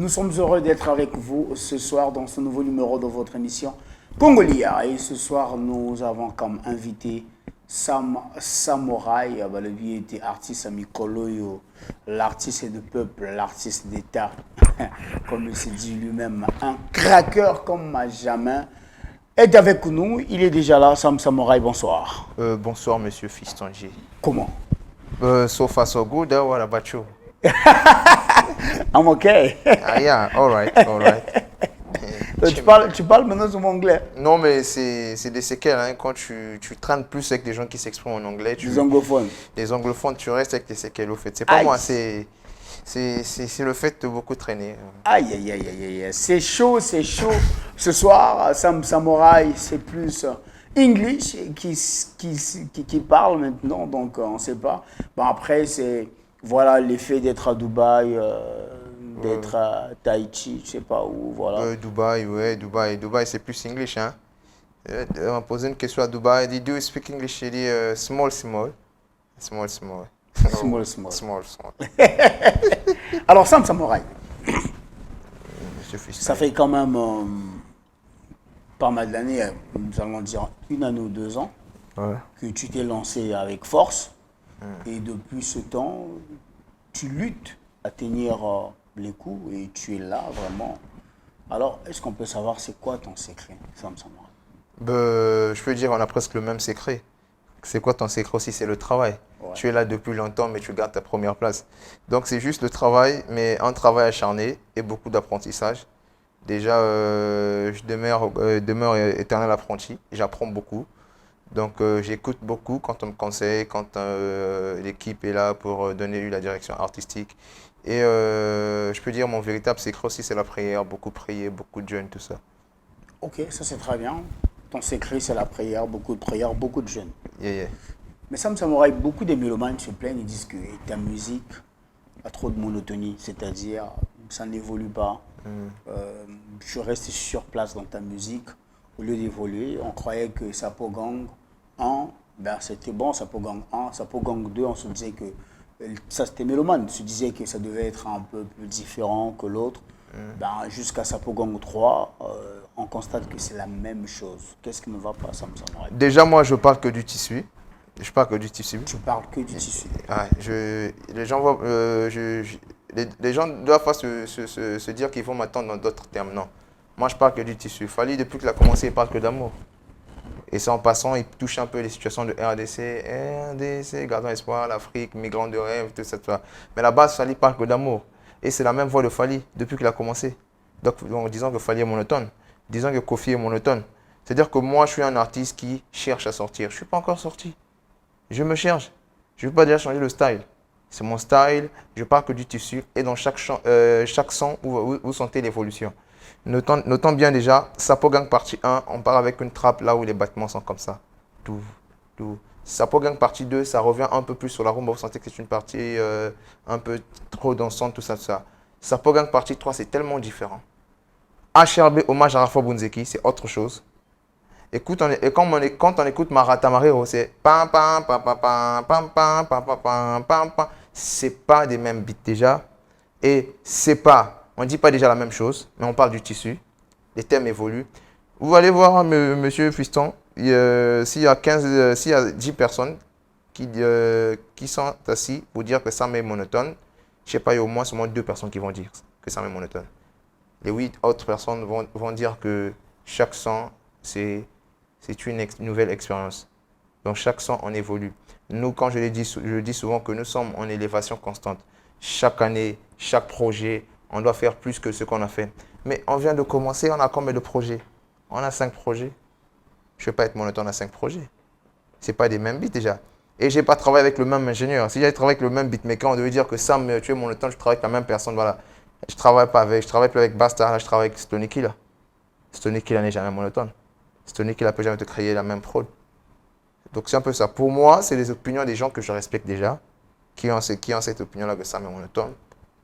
Nous sommes heureux d'être avec vous ce soir dans ce nouveau numéro de votre émission Congolia. Et ce soir, nous avons comme invité Sam Samouraï. Lui était artiste à Mikoloyo, l'artiste du peuple, l'artiste d'État. Comme il s'est dit lui-même, un craqueur comme jamais. Est avec nous, il est déjà là. Sam Samouraï, bonsoir. Bonsoir, monsieur Fiston G. Comment? So far, so good. What about you? I'm okay. Yeah, all right. Tu parles maintenant sur mon anglais. Non, mais c'est des séquelles. Hein. Quand tu traînes plus avec des gens qui s'expriment en anglais, Les anglophones. Les anglophones, tu restes avec des séquelles, au fait. C'est pas moi, c'est le fait de beaucoup traîner. Aïe, aïe, aïe, aïe, aïe. C'est chaud, c'est chaud. Ce soir, Sam Samouraï, c'est plus English qui parle maintenant, donc on ne sait pas. Bon, après, c'est voilà l'effet d'être à Dubaï, d'être à Tahiti, je ne sais pas où, voilà. Dubaï, ouais, Dubaï, c'est plus English, hein. On m'a posé une question à Dubaï, il dit, do you speak English? Il dit, small. Small. Small. Alors, Sam Samouraï, Monsieur Fiston. ça fait quand même pas mal d'années, nous allons dire 1 année ou 2 ans, Ouais. que tu t'es lancé avec force. Et depuis ce temps, tu luttes à tenir les coups et tu es là vraiment. Alors, est-ce qu'on peut savoir c'est quoi ton secret, Sam Samouraï? Je peux dire on a presque le même secret. C'est quoi ton secret aussi? C'est le travail. Ouais. Tu es là depuis longtemps, mais tu gardes ta première place. Donc c'est juste le travail, mais un travail acharné et beaucoup d'apprentissage. Déjà, je demeure éternel apprenti. J'apprends beaucoup. Donc j'écoute beaucoup quand on me conseille, quand l'équipe est là pour donner la direction artistique. Et je peux dire mon véritable secret aussi, c'est la prière. Beaucoup prier, beaucoup de jeûne, tout ça. Ok, ça c'est très bien. Ton secret c'est la prière, beaucoup de jeûne. Yeah. Mais Sam Samouraï, beaucoup de mélomanes se plaignent, ils disent que ta musique a trop de monotonie, c'est-à-dire ça n'évolue pas. Tu restes sur place dans ta musique au lieu d'évoluer. On croyait que Sapogang 1, ben c'était bon, Sapogang 1, Sapogang 2, on se disait que ça c'était mélomane, on se disait que ça devait être un peu plus différent que l'autre. Ben, jusqu'à Sapogang 3, on constate que c'est la même chose. Qu'est-ce qui ne va pas, Sam Samouraï? Déjà, moi, je parle que du tissu. Je parle que du tissu. Tu parles que du tissu. Ouais, les gens voient, les gens doivent pas se dire qu'ils vont m'attendre dans d'autres termes. Non. Moi, je parle que du tissu. Fally, depuis qu'il a commencé, il parle que d'amour. Et ça, en passant, il touche un peu les situations de RDC, Gardons Espoir, l'Afrique, Migrants de rêve, tout ça, tout ça. Mais la base, Fally parle que d'amour. Et c'est la même voix de Fally depuis qu'il a commencé. Donc, en disant que Fally est monotone, disant que Kofi est monotone. C'est-à-dire que moi, je suis un artiste qui cherche à sortir. Je ne suis pas encore sorti. Je me cherche. Je ne veux pas déjà changer le style. C'est mon style, je parle que du tissu. Et dans chaque son, vous sentez l'évolution. Notons bien déjà, Sapogang partie 1, on part avec une trappe là où les battements sont comme ça. Tout. Sapogang partie 2, ça revient un peu plus sur la rumba. Vous sentez que c'est une partie un peu trop dansante, tout ça. Sapogang partie 3, c'est tellement différent. HRB, hommage à Rafa Bunzeki, c'est autre chose. Écoute, quand on écoute Marata Marero, c'est pam pam pam pam pam pam pam pam pam pam pam. C'est pas des mêmes beats déjà. Et c'est pas, on dit pas déjà la même chose, mais on parle du tissu. Les thèmes évoluent. Vous allez voir, monsieur Fiston, s'il y a 10 personnes qui sont assis pour dire que ça m'est monotone, je sais pas, il y a au moins seulement 2 personnes qui vont dire que ça m'est monotone. Les 8 autres personnes vont dire que chaque son, c'est une nouvelle expérience. Donc chaque son, on évolue. Nous, quand je dis souvent que nous sommes en élévation constante. Chaque année, chaque projet, on doit faire plus que ce qu'on a fait. Mais on vient de commencer, on a combien de projets? On a 5 projets. Je ne vais pas être monotone à 5 projets. Ce n'est pas des mêmes beats déjà. Et je n'ai pas travaillé avec le même ingénieur. Si j'avais travaillé avec le même beatmaker, on devait dire que Sam, tu es monotone, je travaille avec la même personne. Voilà. Je ne travaille plus avec Basta, là, je travaille avec Stony Killa. Stony Killa n'est jamais monotone. Stony Killa ne peut jamais te créer la même prod. Donc c'est un peu ça. Pour moi, c'est les opinions des gens que je respecte déjà, qui ont cette opinion-là que Sam est monotone.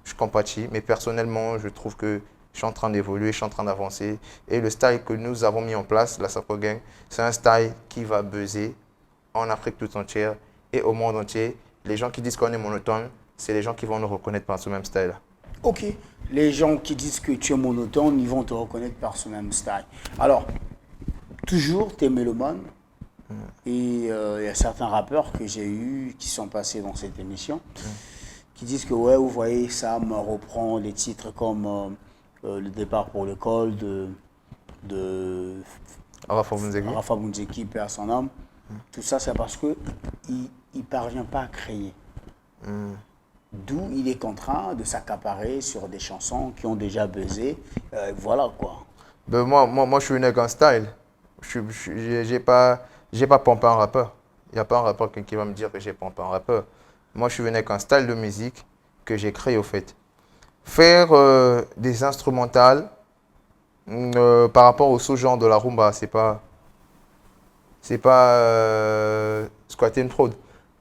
Je compatis, mais personnellement, je trouve que je suis en train d'évoluer, je suis en train d'avancer. Et le style que nous avons mis en place, la Sapo Gang, c'est un style qui va buzzer en Afrique tout entière et au monde entier. Les gens qui disent qu'on est monotone, c'est les gens qui vont nous reconnaître par ce même style-là. Ok. Les gens qui disent que tu es monotone, ils vont te reconnaître par ce même style. Alors, toujours, tu es mélomane. Et il y a certains rappeurs que j'ai eus qui sont passés dans cette émission qui disent que, ouais, vous voyez, Sam reprend des titres comme Le départ pour le col de Rafa Bunzeki. Rafa Bunzeki, paix à son âme. Tout ça, c'est parce qu'il ne parvient pas à créer. D'où il est contraint de s'accaparer sur des chansons qui ont déjà buzzé. Voilà quoi. Ben, moi, je suis venu avec un style. J'ai pas pompé un rappeur. Il n'y a pas un rappeur qui va me dire que j'ai pompé un rappeur. Moi, je suis venu avec un style de musique que j'ai créé au fait. Faire des instrumentales par rapport au sous-genre de la rumba, c'est pas squatter une prod.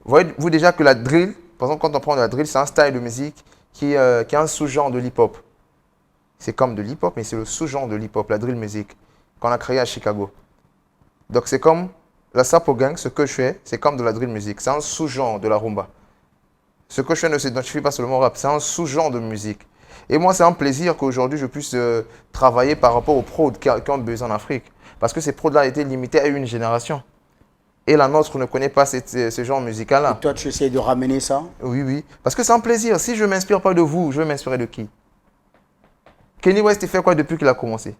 Voyez-vous déjà que la drill, par exemple, quand on prend de la drill, c'est un style de musique qui est un sous-genre de l'hip-hop. C'est comme de l'hip-hop, mais c'est le sous-genre de l'hip-hop, la drill music, qu'on a créé à Chicago. Donc c'est comme la Sapo Gang, ce que je fais, c'est comme de la drill music. C'est un sous-genre de la rumba. Ce que je fais ne s'identifie pas seulement au rap, c'est un sous-genre de musique. Et moi, c'est un plaisir qu'aujourd'hui, je puisse travailler par rapport aux prods qui ont besoin en Afrique. Parce que ces prods-là étaient limités à une génération. Et la nôtre ne connaît pas ce genre musical-là. Et toi, tu essaies de ramener ça? Oui, oui. Parce que c'est un plaisir. Si je ne m'inspire pas de vous, je vais m'inspirer de qui? Kanye West, il fait quoi depuis qu'il a commencé?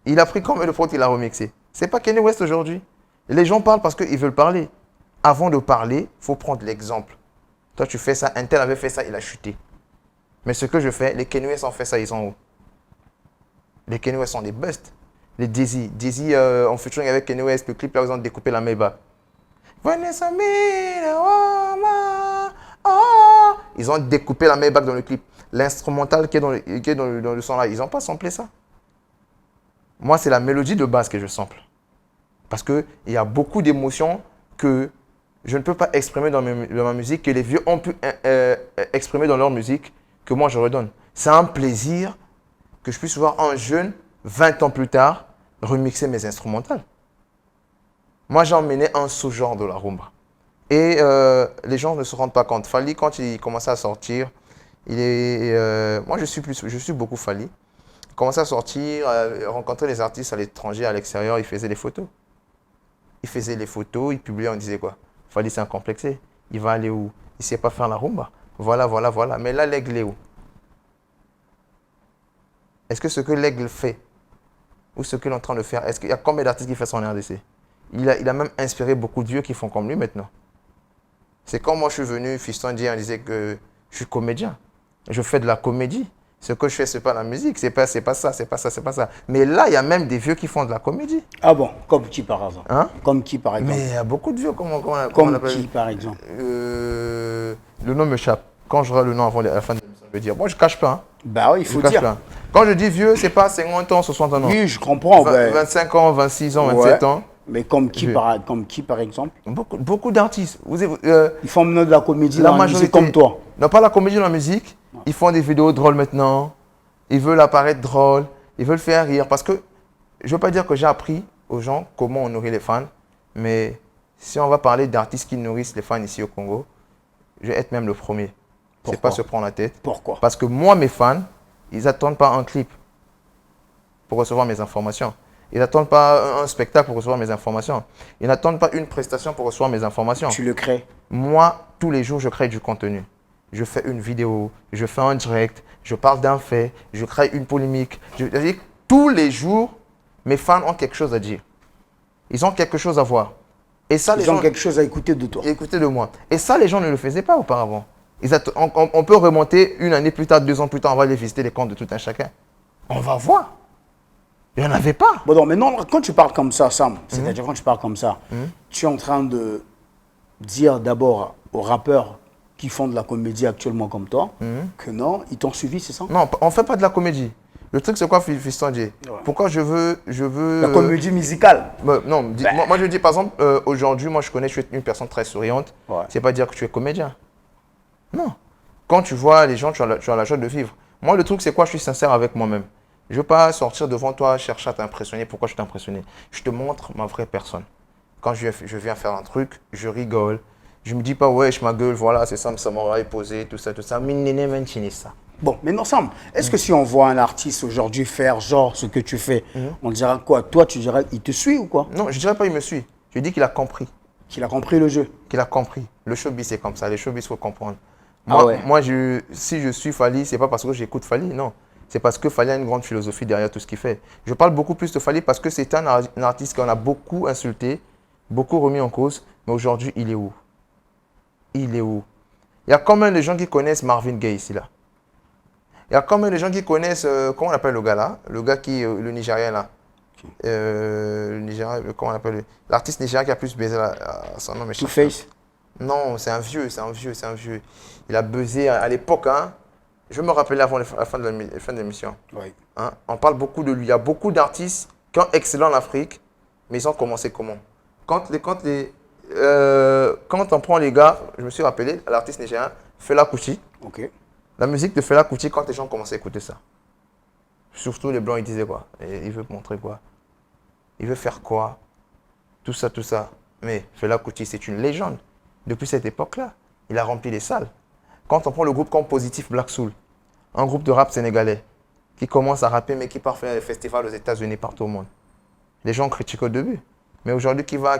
Il a pris combien de prods il a remixé? C'est pas Kanye West aujourd'hui. Les gens parlent parce qu'ils veulent parler. Avant de parler, il faut prendre l'exemple. Toi, tu fais ça, un tel avait fait ça, il a chuté. Mais ce que je fais, les Kanye West ont fait ça, ils sont où? Les Kanye West sont des busts. Les Dizzy en featuring avec Kanye West, le clip là, ils ont découpé la Maybach. Ils ont découpé la Maybach dans le clip. L'instrumental qui est dans le son là, ils n'ont pas samplé ça. Moi, c'est la mélodie de base que je sample. Parce qu'il y a beaucoup d'émotions que je ne peux pas exprimer dans ma musique, que les vieux ont pu exprimer dans leur musique, que moi je redonne. C'est un plaisir que je puisse voir un jeune, 20 ans plus tard, remixer mes instrumentales. Moi, j'ai emmené un sous-genre de la rumba. Et les gens ne se rendent pas compte. Fally, quand il commençait à sortir, moi, je suis beaucoup Fally. Il commençait à sortir, rencontrer les artistes à l'étranger, à l'extérieur, il faisait des photos. Il faisait les photos, il publiait, on disait quoi? Fally, c'est un complexé. Il va aller où? Il ne sait pas faire la rumba. Voilà, voilà, voilà. Mais là, l'aigle est où? Est-ce que ce que l'aigle fait, ou ce qu'il est en train de faire, est-ce qu'il y a combien d'artistes qui font son RDC? Il a même inspiré beaucoup de vieux qui font comme lui maintenant. C'est quand moi je suis venu, Fiston J, on disait que je suis comédien. Je fais de la comédie. Ce que je fais, ce n'est pas la musique, c'est pas ça, c'est pas ça, c'est pas ça. Mais là, il y a même des vieux qui font de la comédie. Ah bon, comme qui par hasard? Hein? Comme qui par exemple? Mais il y a beaucoup de vieux, comment on Comme appelle? qui par exemple? Le nom m'échappe. Quand j'aurai le nom avant la fin de l'émission, je vais dire. Moi, je ne cache pas. Hein. Bah oui, il faut Je cache dire. pas. Quand je dis vieux, ce n'est pas 50 ans, 60 ans. Non. Oui, je comprends. 25 ans, 26 ans, 27 ans. Mais comme qui par exemple? Beaucoup d'artistes. Ils font de la comédie la dans majorité, la musique comme toi. Non, pas la comédie dans la musique. Non. Ils font des vidéos drôles maintenant. Ils veulent apparaître drôles. Ils veulent faire rire. Parce que je ne veux pas dire que j'ai appris aux gens comment on nourrit les fans. Mais si on va parler d'artistes qui nourrissent les fans ici au Congo, je vais être même le premier. C'est pas se prendre la tête. Pourquoi? Parce que moi, mes fans, ils n'attendent pas un clip pour recevoir mes informations. Ils n'attendent pas un spectacle pour recevoir mes informations. Ils n'attendent pas une prestation pour recevoir mes informations. Tu le crées? Moi, tous les jours, je crée du contenu. Je fais une vidéo, je fais un direct, je parle d'un fait, je crée une polémique. Tous les jours, mes fans ont quelque chose à dire. Ils ont quelque chose à voir. Et ça, ils ont quelque chose à écouter de toi. Écouter de moi. Et ça, les gens ne le faisaient pas auparavant. On peut remonter une année plus tard, 2 ans plus tard, on va aller visiter les comptes de tout un chacun. On va voir. Il n'y en avait pas. Bon, non, mais non, quand tu parles comme ça, Sam, c'est-à-dire quand tu parles comme ça, tu es en train de dire d'abord aux rappeurs qui font de la comédie actuellement comme toi que non, ils t'ont suivi, c'est ça? Non, on ne fait pas de la comédie. Le truc, c'est quoi, Fiston J? Pourquoi je veux... La comédie musicale? Non, moi je dis par exemple, aujourd'hui, moi je connais, je suis une personne très souriante. Ouais. C'est pas dire que tu es comédien. Non. Quand tu vois les gens, tu as la joie de vivre. Moi, le truc, c'est quoi? Je suis sincère avec moi-même. Je ne veux pas sortir devant toi, chercher à t'impressionner. Pourquoi je t'impressionner? Je te montre ma vraie personne. Quand je viens faire un truc, je rigole. Je ne me dis pas, ouais, je ma gueule, voilà, c'est ça, ça m'aura posé, tout ça, tout ça. Bon, maintenant Sam, est-ce que si on voit un artiste aujourd'hui faire genre ce que tu fais, on dira quoi? Toi, tu dirais il te suit ou quoi? Non, je dirais pas il me suit. Je dis qu'il a compris. Qu'il a compris le jeu. Qu'il a compris. Le showbiz, c'est comme ça. Le showbiz, il faut comprendre. Ah ouais. Moi si je suis Fally, c'est pas parce que j'écoute Fally, non. C'est parce que Fally a une grande philosophie derrière tout ce qu'il fait. Je parle beaucoup plus de Fally parce que c'est un artiste qu'on a beaucoup insulté, beaucoup remis en cause. Mais aujourd'hui, il est où? Il est où? Il y a combien de gens qui connaissent Marvin Gaye ici, là? Il y a combien de gens qui connaissent, comment on appelle le gars là? Le gars qui, le Nigérien là. Le Nigérien, comment on appelle? L'artiste nigérien qui a plus baisé son nom. Two-Face? Non, c'est un vieux. Il a buzzé à l'époque, hein. Je me rappelais avant la fin de l'émission. Oui. Hein? On parle beaucoup de lui. Il y a beaucoup d'artistes qui ont excellent en Afrique, mais ils ont commencé comment? Quand on prend les gars, je me suis rappelé, l'artiste nigérien, Fela Kuti. Ok. La musique de Fela Kuti, quand les gens commençaient à écouter ça, surtout les blancs, ils disaient quoi? Et il veut montrer quoi? Il veut faire quoi? Tout ça, tout ça. Mais Fela Kuti, c'est une légende. Depuis cette époque-là, il a rempli les salles. Quand on prend le groupe comme Positif Black Soul, un groupe de rap sénégalais qui commence à rapper mais qui part faire des festivals aux États-Unis partout au monde. Les gens critiquent au début. Mais aujourd'hui, qui va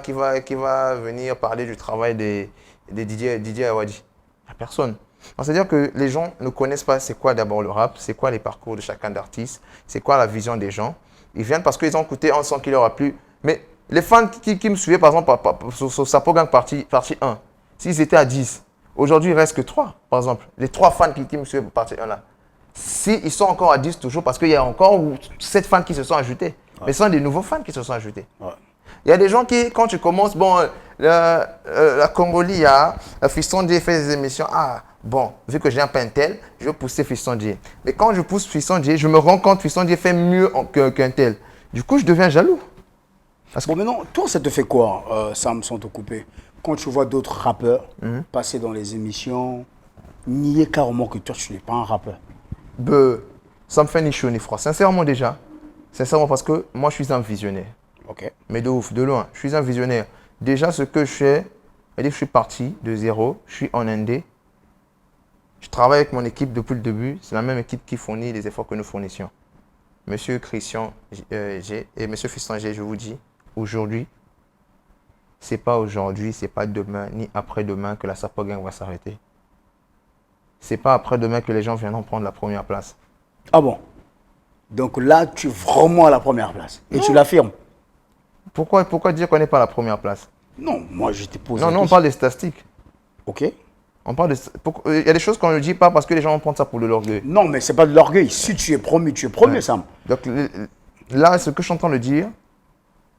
venir parler du travail des DJ Awadi? Il n'y a personne. C'est-à-dire que les gens ne connaissent pas c'est quoi d'abord le rap, c'est quoi les parcours de chacun d'artiste, c'est quoi la vision des gens. Ils viennent parce qu'ils ont écouté un son qui leur a plu. Mais les fans qui me suivaient, par exemple, sur Sapo Gang partie 1, s'ils étaient à 10, aujourd'hui, il ne reste que 3, par exemple. Les 3 fans qui me suivaient partie 1 là. Ils sont encore à 10 toujours parce qu'il y a encore 7 fans qui se sont ajoutés. Ouais. Mais ce sont des nouveaux fans qui se sont ajoutés. Ouais. Il y a des gens qui, quand tu commences, bon, la Congolie, il y a Fiston J fait des émissions. Ah, bon, vu que j'ai un Pentel, je vais pousser Fiston J. Mais quand je pousse Fiston J, je me rends compte que Fiston J fait mieux qu'un tel. Du coup, je deviens jaloux. Bon, maintenant, toi, ça te fait quoi, Sam, sans te couper? Quand tu vois d'autres rappeurs passer dans les émissions, nier carrément que toi, tu n'es pas un rappeur. Ça me fait ni chaud ni froid. Sincèrement, déjà. Sincèrement, parce que moi, je suis un visionnaire. Ok. Mais de ouf, de loin. Je suis un visionnaire. Déjà, ce que je fais, c'est-à-dire que je suis parti de zéro. Je suis en Indé. Je travaille avec mon équipe depuis le début. C'est la même équipe qui fournit les efforts que nous fournissions. Monsieur Christian G et Monsieur Fiston G, je vous dis, aujourd'hui, c'est pas aujourd'hui, c'est pas demain, ni après-demain que la Sapo Gang va s'arrêter. C'est pas après-demain que les gens viendront prendre la première place. Ah bon? Donc là, tu es vraiment à la première place. Et tu l'affirmes? Pourquoi dire qu'on n'est pas à la première place? Non, moi je t'ai posé. Non, on parle des statistiques. Ok. On parle il y a des choses qu'on ne dit pas parce que les gens vont prendre ça pour de l'orgueil. Non, mais c'est pas de l'orgueil. Si tu es premier, ouais. Sam. Donc là, ce que je suis en train de dire,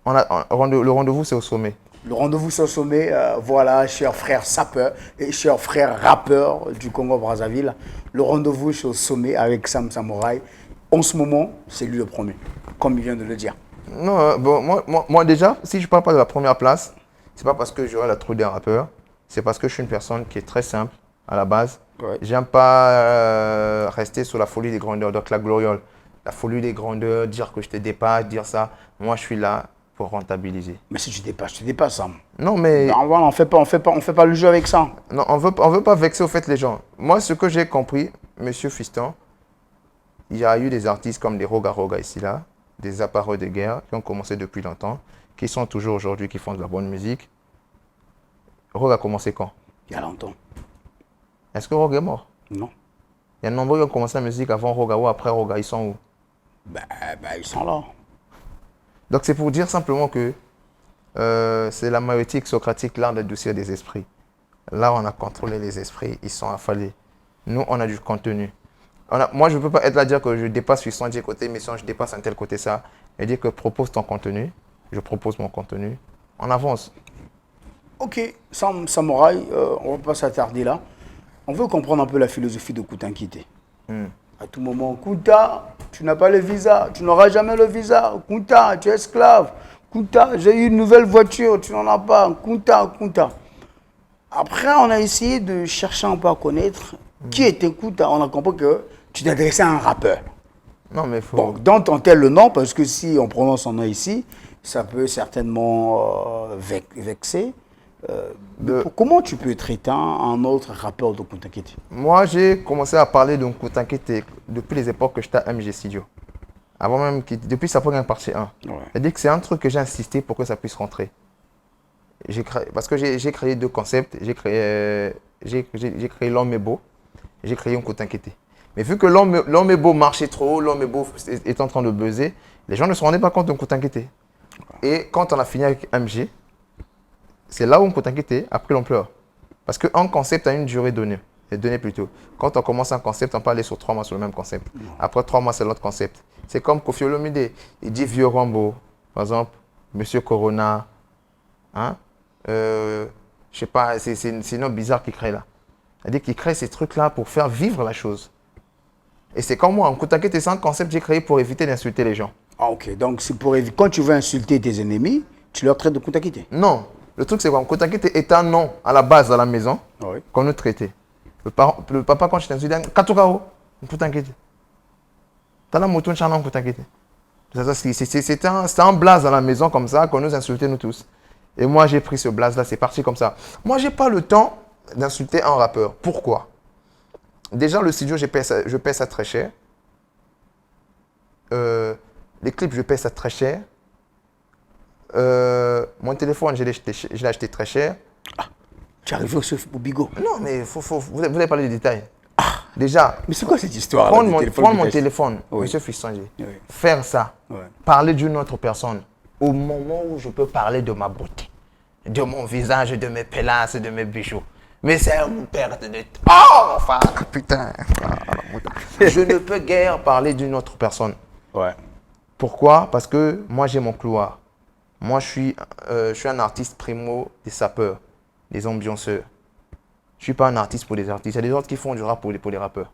le rendez-vous, c'est au sommet. Le rendez-vous, c'est au sommet. Voilà, chers frères sapeurs et chers frères rappeurs du Congo-Brazzaville. Le rendez-vous, c'est au sommet avec Sam Samouraï. En ce moment, c'est lui le premier, comme il vient de le dire. Non, bon, moi déjà, si je ne parle pas de la première place, c'est pas parce que j'aurai la trouille des rappeurs, c'est parce que je suis une personne qui est très simple à la base. Ouais. J'aime pas rester sur la folie des grandeurs, donc la gloriole. La folie des grandeurs, dire que je te dépasse, dire ça. Moi, je suis là pour rentabiliser. Mais si tu dépasses, Sam. Non, mais... Non, voilà, on fait pas le jeu avec ça. Non, on veut pas vexer au fait les gens. Moi, ce que j'ai compris, Monsieur Fiston, il y a eu des artistes comme des Roga Roga ici, là, des appareils de guerre qui ont commencé depuis longtemps, qui sont toujours aujourd'hui, qui font de la bonne musique. Roga a commencé quand? Il y a longtemps. Est-ce que Roga est mort? Non. Il y a de nombreux qui ont commencé la musique avant Roga ou après Roga. Ils sont où? Ils sont là. Donc c'est pour dire simplement que c'est la maïotique socratique, l'art d'adoucir des esprits. Là, on a contrôlé les esprits, ils sont affalés. Nous, on a du contenu. Moi, je ne peux pas être là à dire que je dépasse Fiston J côté émission, je dépasse un tel côté ça. Et dire que propose ton contenu, je propose mon contenu. On avance. Ok, Sam Samouraï, on ne va pas s'attarder là. On veut comprendre un peu la philosophie de Kouta Nkité. À tout moment, Kouta, tu n'as pas le visa, tu n'auras jamais le visa. Kouta, tu es esclave. Kouta, j'ai eu une nouvelle voiture, tu n'en as pas. Kouta. Après, on a essayé de chercher un peu à connaître qui était Kouta. On a compris que tu t'adressais à un rappeur. Non, mais faut... Bon, dans ton tel le nom, parce que si on prononce son nom ici, ça peut certainement vexer. Comment tu peux traiter un autre rappeur de Kunta Kinte? Moi, j'ai commencé à parler de Kunta Kinte depuis les époques que j'étais à MG Studio. Avant même, depuis sa première partie 1. Ouais. C'est-à-dire que c'est un truc que j'ai insisté pour que ça puisse rentrer. Parce que j'ai créé 2 concepts. J'ai créé L'Homme est beau. J'ai créé un Kunta Kinte. Mais vu que L'Homme est beau marchait trop, L'Homme est beau est en train de buzzer, les gens ne se rendaient pas compte de Kunta Kinte. Et quand on a fini avec MG, c'est là où Kunta Kinte a pris l'ampleur. Parce qu'un concept a une durée donnée. Plutôt. Quand on commence un concept, on peut aller sur 3 mois sur le même concept. Après 3 mois, c'est l'autre concept. C'est comme Koffi Olomide. Il dit Vieux Rambo, par exemple, Monsieur Corona. Hein? Je sais pas, c'est une nom bizarre qu'il crée là. C'est-à-dire qu'il crée ces trucs-là pour faire vivre la chose. Et c'est comme moi, en Kunta Kinte, c'est un concept que j'ai créé pour éviter d'insulter les gens. Ah, ok. Donc, c'est pour éviter. Quand tu veux insulter tes ennemis, tu leur traites de Kunta Kinte. Non. Le truc, c'est quoi? Kunta Kinte est un nom à la base à la maison qu'on nous traitait. Le papa, quand je t'insulte, il dit Katukao, Kunta Kinte. T'as la moto, Kunta Kinte. C'était un blaze à la maison comme ça qu'on nous insultait nous tous. Et moi, j'ai pris ce blaze-là, c'est parti comme ça. Moi, j'ai pas le temps d'insulter un rappeur. Pourquoi? Déjà, le studio, je paie ça très cher. Les clips, je paie ça très cher. Mon téléphone, je l'ai acheté très cher. Ah, tu arrives au bigot. Non, mais vous allez parler des détails. Déjà, mais c'est quoi cette histoire? Prendre mon téléphone, oui. monsieur Fissanger, Oui. faire ça, Ouais. parler d'une autre personne, au moment où je peux parler de ma beauté, de mon visage, de mes pélasses, de mes bijoux. Mais c'est une perte de temps. Oh, enfin, putain. Je ne peux guère parler d'une autre personne. Ouais. Pourquoi? Parce que moi, j'ai mon couloir. Moi, je suis un artiste primo des sapeurs, des ambianceurs. Je ne suis pas un artiste pour les artistes. Il y a des autres qui font du rap pour les rappeurs.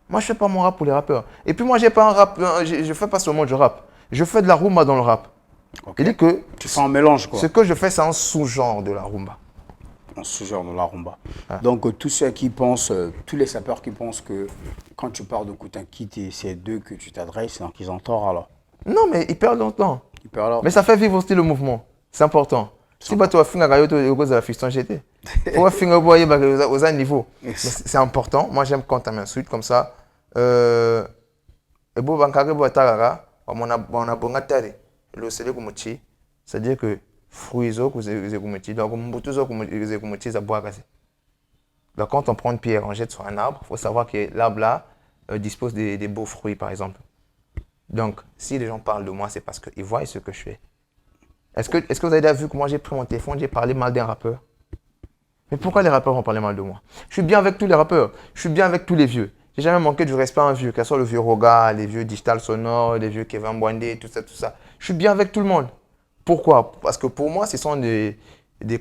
Moi, je ne fais pas mon rap pour les rappeurs. Et puis moi, j'ai pas un rap, je ne fais pas seulement du rap. Je fais de la rumba dans le rap. Okay. Il dit que tu fais un mélange, quoi. Ce que je fais, c'est un sous-genre de la rumba. Un sous-genre de la rumba. Ah. Donc, tous ceux qui pensent, tous les sapeurs qui pensent que quand tu parles de Kunta Kinte, c'est d'eux que tu t'adresses, donc ils ont tort alors. Non, mais ils perdent longtemps. Ils perdent leur... Mais ça fait vivre aussi le mouvement. C'est important. Si tu as fait un fiston GT, tu vas faire un niveau. C'est important. Moi, j'aime quand tu m'insultes comme ça. C'est-à-dire que donc quand on prend une pierre, on jette sur un arbre, il faut savoir que l'arbre là dispose des beaux fruits, par exemple. Donc, si les gens parlent de moi, c'est parce qu'ils voient ce que je fais. Est-ce que vous avez déjà vu que moi j'ai pris mon téléphone, j'ai parlé mal d'un rappeur? Mais pourquoi les rappeurs vont parler mal de moi? Je suis bien avec tous les rappeurs, je suis bien avec tous les vieux. J'ai jamais manqué du respect à un vieux, que ce soit le vieux Roga, les vieux Digital Sonore, les vieux Kevin Boindé, tout ça, tout ça. Je suis bien avec tout le monde. Pourquoi? Parce que pour moi, ce sont des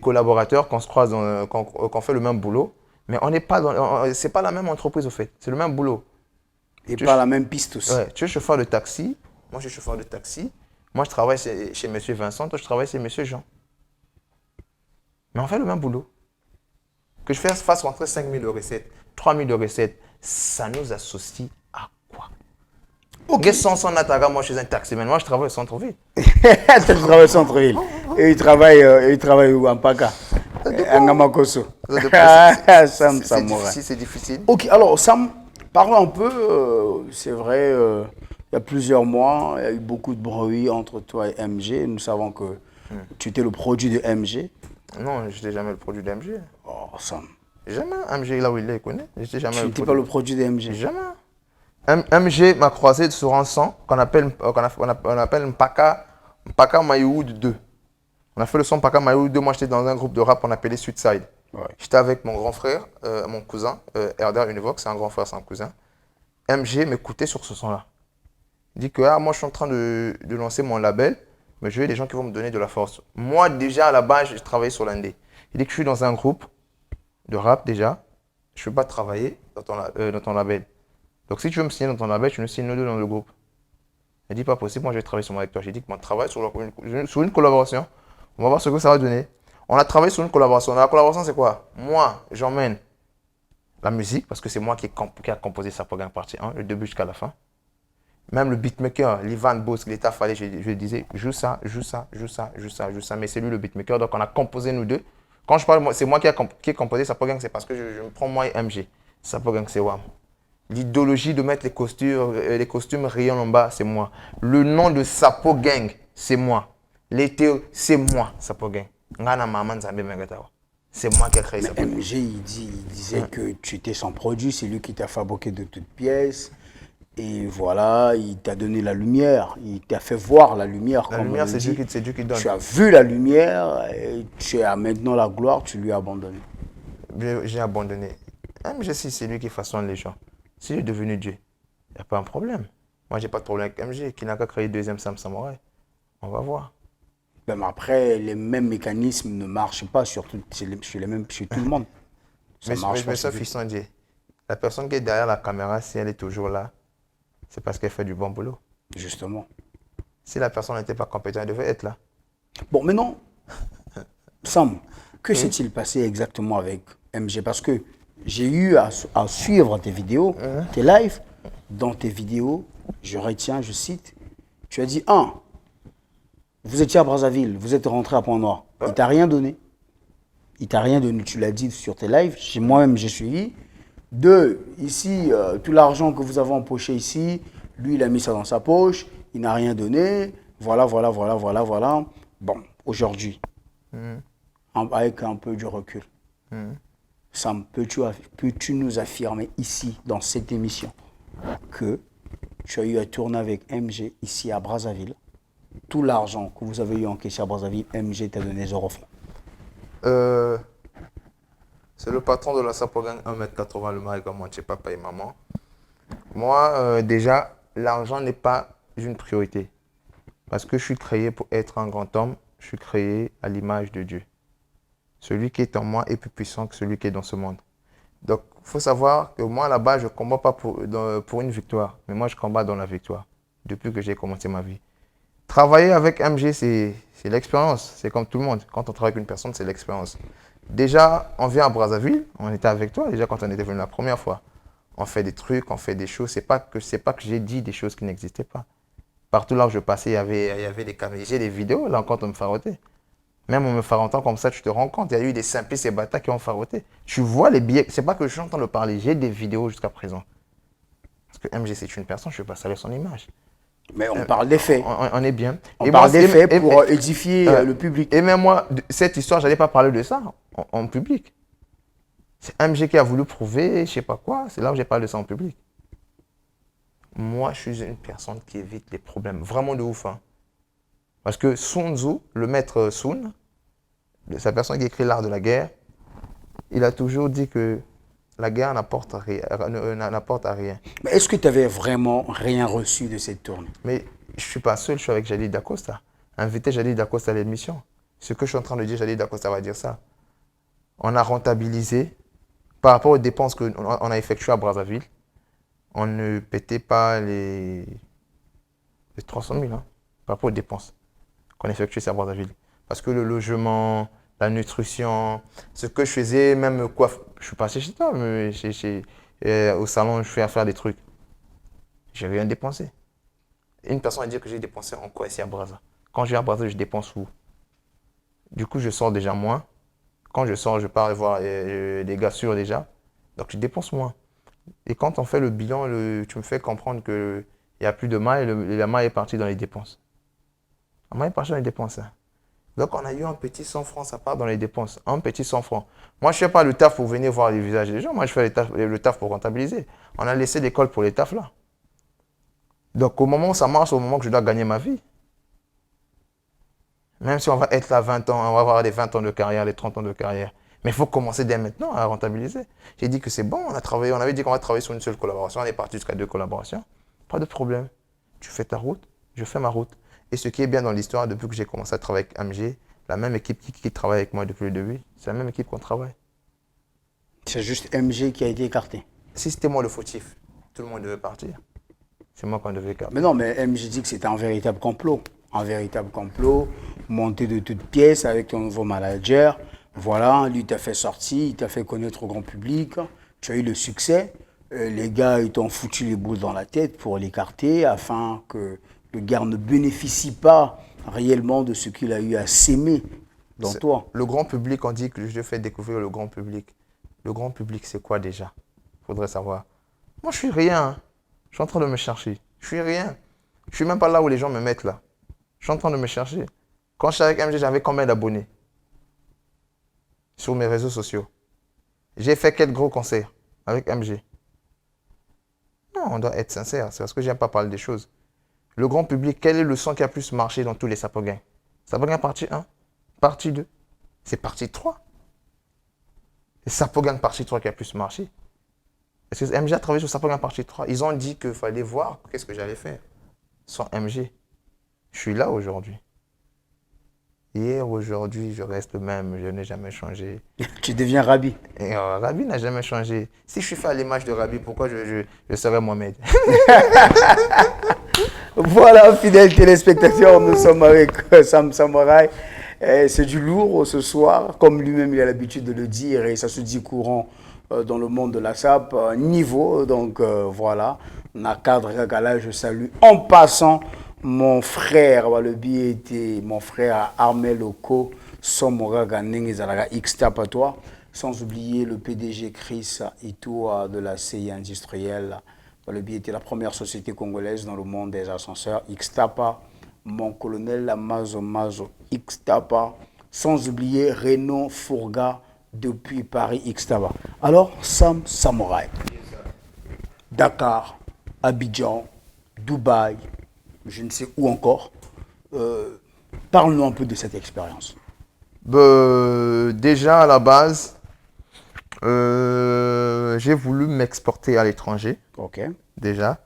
collaborateurs qu'on se croise, qu'on fait le même boulot, mais on n'est pas dans, c'est pas la même entreprise au fait, c'est le même boulot. Et pas la même piste aussi. Ouais, tu es chauffeur de taxi, moi je suis chauffeur de taxi. Moi, je travaille chez M. Vincent, toi, je travaille chez M. Jean. Mais on fait le même boulot. Que je fasse rentrer 5 000 de recettes, 3 000 de recettes, ça nous associe à quoi? Ok, moi, je suis un taximan. Moi, je travaille au centre-ville. Tu travailles au centre-ville. Et il travaille où? En Paka. En Ngamakoso. Sam, c'est difficile. Ok, alors, Sam, parlons un peu. C'est vrai. Il y a plusieurs mois, il y a eu beaucoup de bruit entre toi et MG. Nous savons que tu étais le produit de MG. Non, je n'étais jamais le produit de MG. Oh, Sam. Jamais. MG, là où il est, il connaît. Tu n'étais pas le produit de MG. Jamais. MG m'a croisé sur un son qu'on appelle Mpaka Mayoud 2. On a fait le son Mpaka Mayoud 2. Moi, j'étais dans un groupe de rap qu'on appelait Sudside. Ouais. J'étais avec mon grand frère, mon cousin, Herder Univox, c'est un grand frère, c'est un cousin. MG m'écoutait sur ce son-là. Il dit que moi je suis en train de lancer mon label, mais je veux des gens qui vont me donner de la force. Moi déjà à la base, je travaillais sur l'indé. Il dit que je suis dans un groupe de rap déjà, je ne peux pas travailler dans ton label. Donc si tu veux me signer dans ton label, tu me signes nous deux dans le groupe. Il dit pas possible, moi je vais travailler sur moi avec toi. J'ai dit que mon travail sur une collaboration, on va voir ce que ça va donner. On a travaillé sur une collaboration. La collaboration c'est quoi? Moi, j'emmène la musique, parce que c'est moi qui a composé sa programme partie 1, le début jusqu'à la fin. Même le beatmaker, l'Ivan Boss, l'État fallait, je lui disais, joue ça, mais c'est lui le beatmaker. Donc on a composé nous deux, Quand je parle, c'est moi qui ai composé Sapo Gang, c'est parce que je me prends moi et MG. Sapo Gang, c'est WAM. L'idéologie de mettre les costumes rayons en bas, c'est moi. Le nom de Sapo Gang, c'est moi. L'été, c'est moi, Sapo Gang. C'est moi qui ai créé Sapo Gang. MG, il disait que tu étais son produit, c'est lui qui t'a fabriqué de toutes pièces. Et voilà, il t'a donné la lumière, il t'a fait voir la lumière. La lumière, c'est Dieu qui donne. Tu as vu la lumière et tu as maintenant la gloire, tu lui as abandonné. J'ai abandonné. MG, si c'est lui qui façonne les gens. S'il est devenu Dieu, il n'y a pas un problème. Moi, j'ai pas de problème avec MG, qui n'a qu'à créer deuxième Sam Samouraï. On va voir. Même après, les mêmes mécanismes ne marchent pas chez tout le monde. Mais ça, fiston Dieu. La personne qui est derrière la caméra, si elle est toujours là, c'est parce qu'elle fait du bon boulot. Justement. Si la personne n'était pas compétente, elle devait être là. Bon, maintenant, Sam, que s'est-il passé exactement avec MG? Parce que j'ai eu à suivre tes vidéos, tes lives. Dans tes vidéos, je retiens, je cite, tu as dit, vous étiez à Brazzaville, vous êtes rentré à Point-Noir. Il t'a rien donné. Il t'a rien donné, tu l'as dit sur tes lives. Moi-même, j'ai suivi. 2, ici, tout l'argent que vous avez empoché ici, lui, il a mis ça dans sa poche, il n'a rien donné. Voilà. Bon, aujourd'hui, avec un peu du recul, Sam, peux-tu nous affirmer ici, dans cette émission, que tu as eu à tourner avec MG ici à Brazzaville? Tout l'argent que vous avez eu encaissé à Brazzaville, MG t'a donné 0 francs. C'est le patron de la Sapo Gang, 1m80, le mari comme moi, chez papa et maman. Moi, déjà, l'argent n'est pas une priorité. Parce que je suis créé pour être un grand homme, je suis créé à l'image de Dieu. Celui qui est en moi est plus puissant que celui qui est dans ce monde. Donc, il faut savoir que moi, là-bas, je ne combats pas pour une victoire, mais moi, je combats dans la victoire, depuis que j'ai commencé ma vie. Travailler avec MG, c'est l'expérience, c'est comme tout le monde. Quand on travaille avec une personne, c'est l'expérience. Déjà, on vient à Brazzaville, on était avec toi, déjà quand on était venu la première fois. On fait des trucs, on fait des choses, c'est pas que j'ai dit des choses qui n'existaient pas. Partout là où je passais, il y avait des caméras, j'ai des vidéos, là encore on me farotait. Même en me farotant comme ça, tu te rends compte, il y a eu des simplistes et bâtards qui ont faroté. Tu vois les billets, c'est pas que je suis en train de parler, j'ai des vidéos jusqu'à présent. Parce que MG c'est une personne, je ne veux pas salir son image. Mais on parle des faits. On est bien. On parle des faits pour édifier le public. Et même moi, cette histoire, je n'allais pas parler de ça en public. C'est MG qui a voulu prouver, je ne sais pas quoi, c'est là où j'ai parlé de ça en public. Moi, je suis une personne qui évite les problèmes, vraiment de ouf. Hein. Parce que Sun Tzu, le maître Sun, sa personne qui écrit l'art de la guerre, il a toujours dit que la guerre n'apporte à rien. Mais est-ce que tu avais vraiment rien reçu de cette tournée? Mais je ne suis pas seul, je suis avec Jalil Dacosta. Invité Jalil Dacosta à l'émission. Ce que je suis en train de dire, Jalil Dacosta va dire ça. On a rentabilisé, par rapport aux dépenses qu'on a effectuées à Brazzaville, on ne pétait pas les 300 000 hein, par rapport aux dépenses qu'on a effectuées à Brazzaville. Parce que le logement, la nutrition, ce que je faisais, même quoi, je suis passé chez toi, au salon, je fais à faire des trucs. J'ai rien dépensé. Une personne a dit que j'ai dépensé en quoi ici à Brazza. Quand je vais à Brazza, je dépense où? Du coup, je sors déjà moins. Quand je sors, je pars voir des gars sûrs déjà. Donc, je dépense moins. Et quand on fait le bilan, tu me fais comprendre qu'il n'y a plus de maille et la maille est partie dans les dépenses. La maille est partie dans les dépenses. Hein. Donc, on a eu un petit 100 francs, ça part dans les dépenses. Un petit 100 francs. Moi, je ne fais pas le taf pour venir voir les visages des gens. Moi, je fais le taf pour rentabiliser. On a laissé l'école pour les tafs là. Donc, au moment où ça marche, au moment que je dois gagner ma vie, même si on va être là 20 ans, on va avoir les 20 ans de carrière, les 30 ans de carrière. Mais il faut commencer dès maintenant à rentabiliser. J'ai dit que c'est bon, on avait dit qu'on va travailler sur une seule collaboration, on est parti jusqu'à 2 collaborations. Pas de problème. Tu fais ta route, je fais ma route. Et ce qui est bien dans l'histoire, depuis que j'ai commencé à travailler avec AMG, la même équipe qui travaille avec moi depuis le début, c'est la même équipe qu'on travaille. C'est juste MG qui a été écarté. Si c'était moi le fautif, tout le monde devait partir. C'est moi qu'on devait écarter. Mais non, mais MG dit que c'était un véritable complot. Un véritable complot, monté de toutes pièces avec ton nouveau manager. Voilà, lui t'a fait sortir, il t'a fait connaître au grand public. Tu as eu le succès. Les gars, ils t'ont foutu les boules dans la tête pour l'écarter afin que le gars ne bénéficie pas réellement de ce qu'il a eu à s'aimer dans toi. Le grand public, on dit que je fais découvrir le grand public. Le grand public, c'est quoi déjà? Faudrait savoir. Moi, je suis rien. Hein. Je suis en train de me chercher. Je suis rien. Je suis même pas là où les gens me mettent là. Je suis en train de me chercher. Quand je suis avec MG, j'avais combien d'abonnés sur mes réseaux sociaux? J'ai fait quelques gros concerts avec MG. Non, on doit être sincère. C'est parce que j'aime pas parler des choses. Le grand public, quel est le son qui a plus marché dans tous les Sapogains? Sapogain partie 1, partie 2. C'est partie 3. Et Sapogain partie 3 qui a plus marché. Est-ce que MG a travaillé sur Sapogain partie 3? Ils ont dit qu'il fallait voir qu'est-ce que j'allais faire. Sans MG. Je suis là aujourd'hui. Hier, aujourd'hui, je reste le même. Je n'ai jamais changé. Tu deviens Rabi. Et Rabi n'a jamais changé. Si je suis fait à l'image de Rabi, pourquoi je serais Mohamed? Voilà, fidèles téléspectateurs, nous sommes avec Sam Samouraï. C'est du lourd ce soir, comme lui-même il a l'habitude de le dire, et ça se dit courant dans le monde de la SAP. Niveau, donc voilà, Nakadre Kagala, je salue en passant mon frère, le billet était mon frère Armel Oko, Somora Ganeng Zalaga Xtap à toi, sans oublier le PDG Chris Ito de la CI industrielle. Le billet était la première société congolaise dans le monde des ascenseurs, Xtapa, mon colonel Mazo Mazo Xtapa, sans oublier Renaud Fourga depuis Paris Xtapa. Alors, Sam Samouraï, Dakar, Abidjan, Dubaï, je ne sais où encore. Parle-nous un peu de cette expérience. Déjà, à la base, j'ai voulu m'exporter à l'étranger. Ok. Déjà.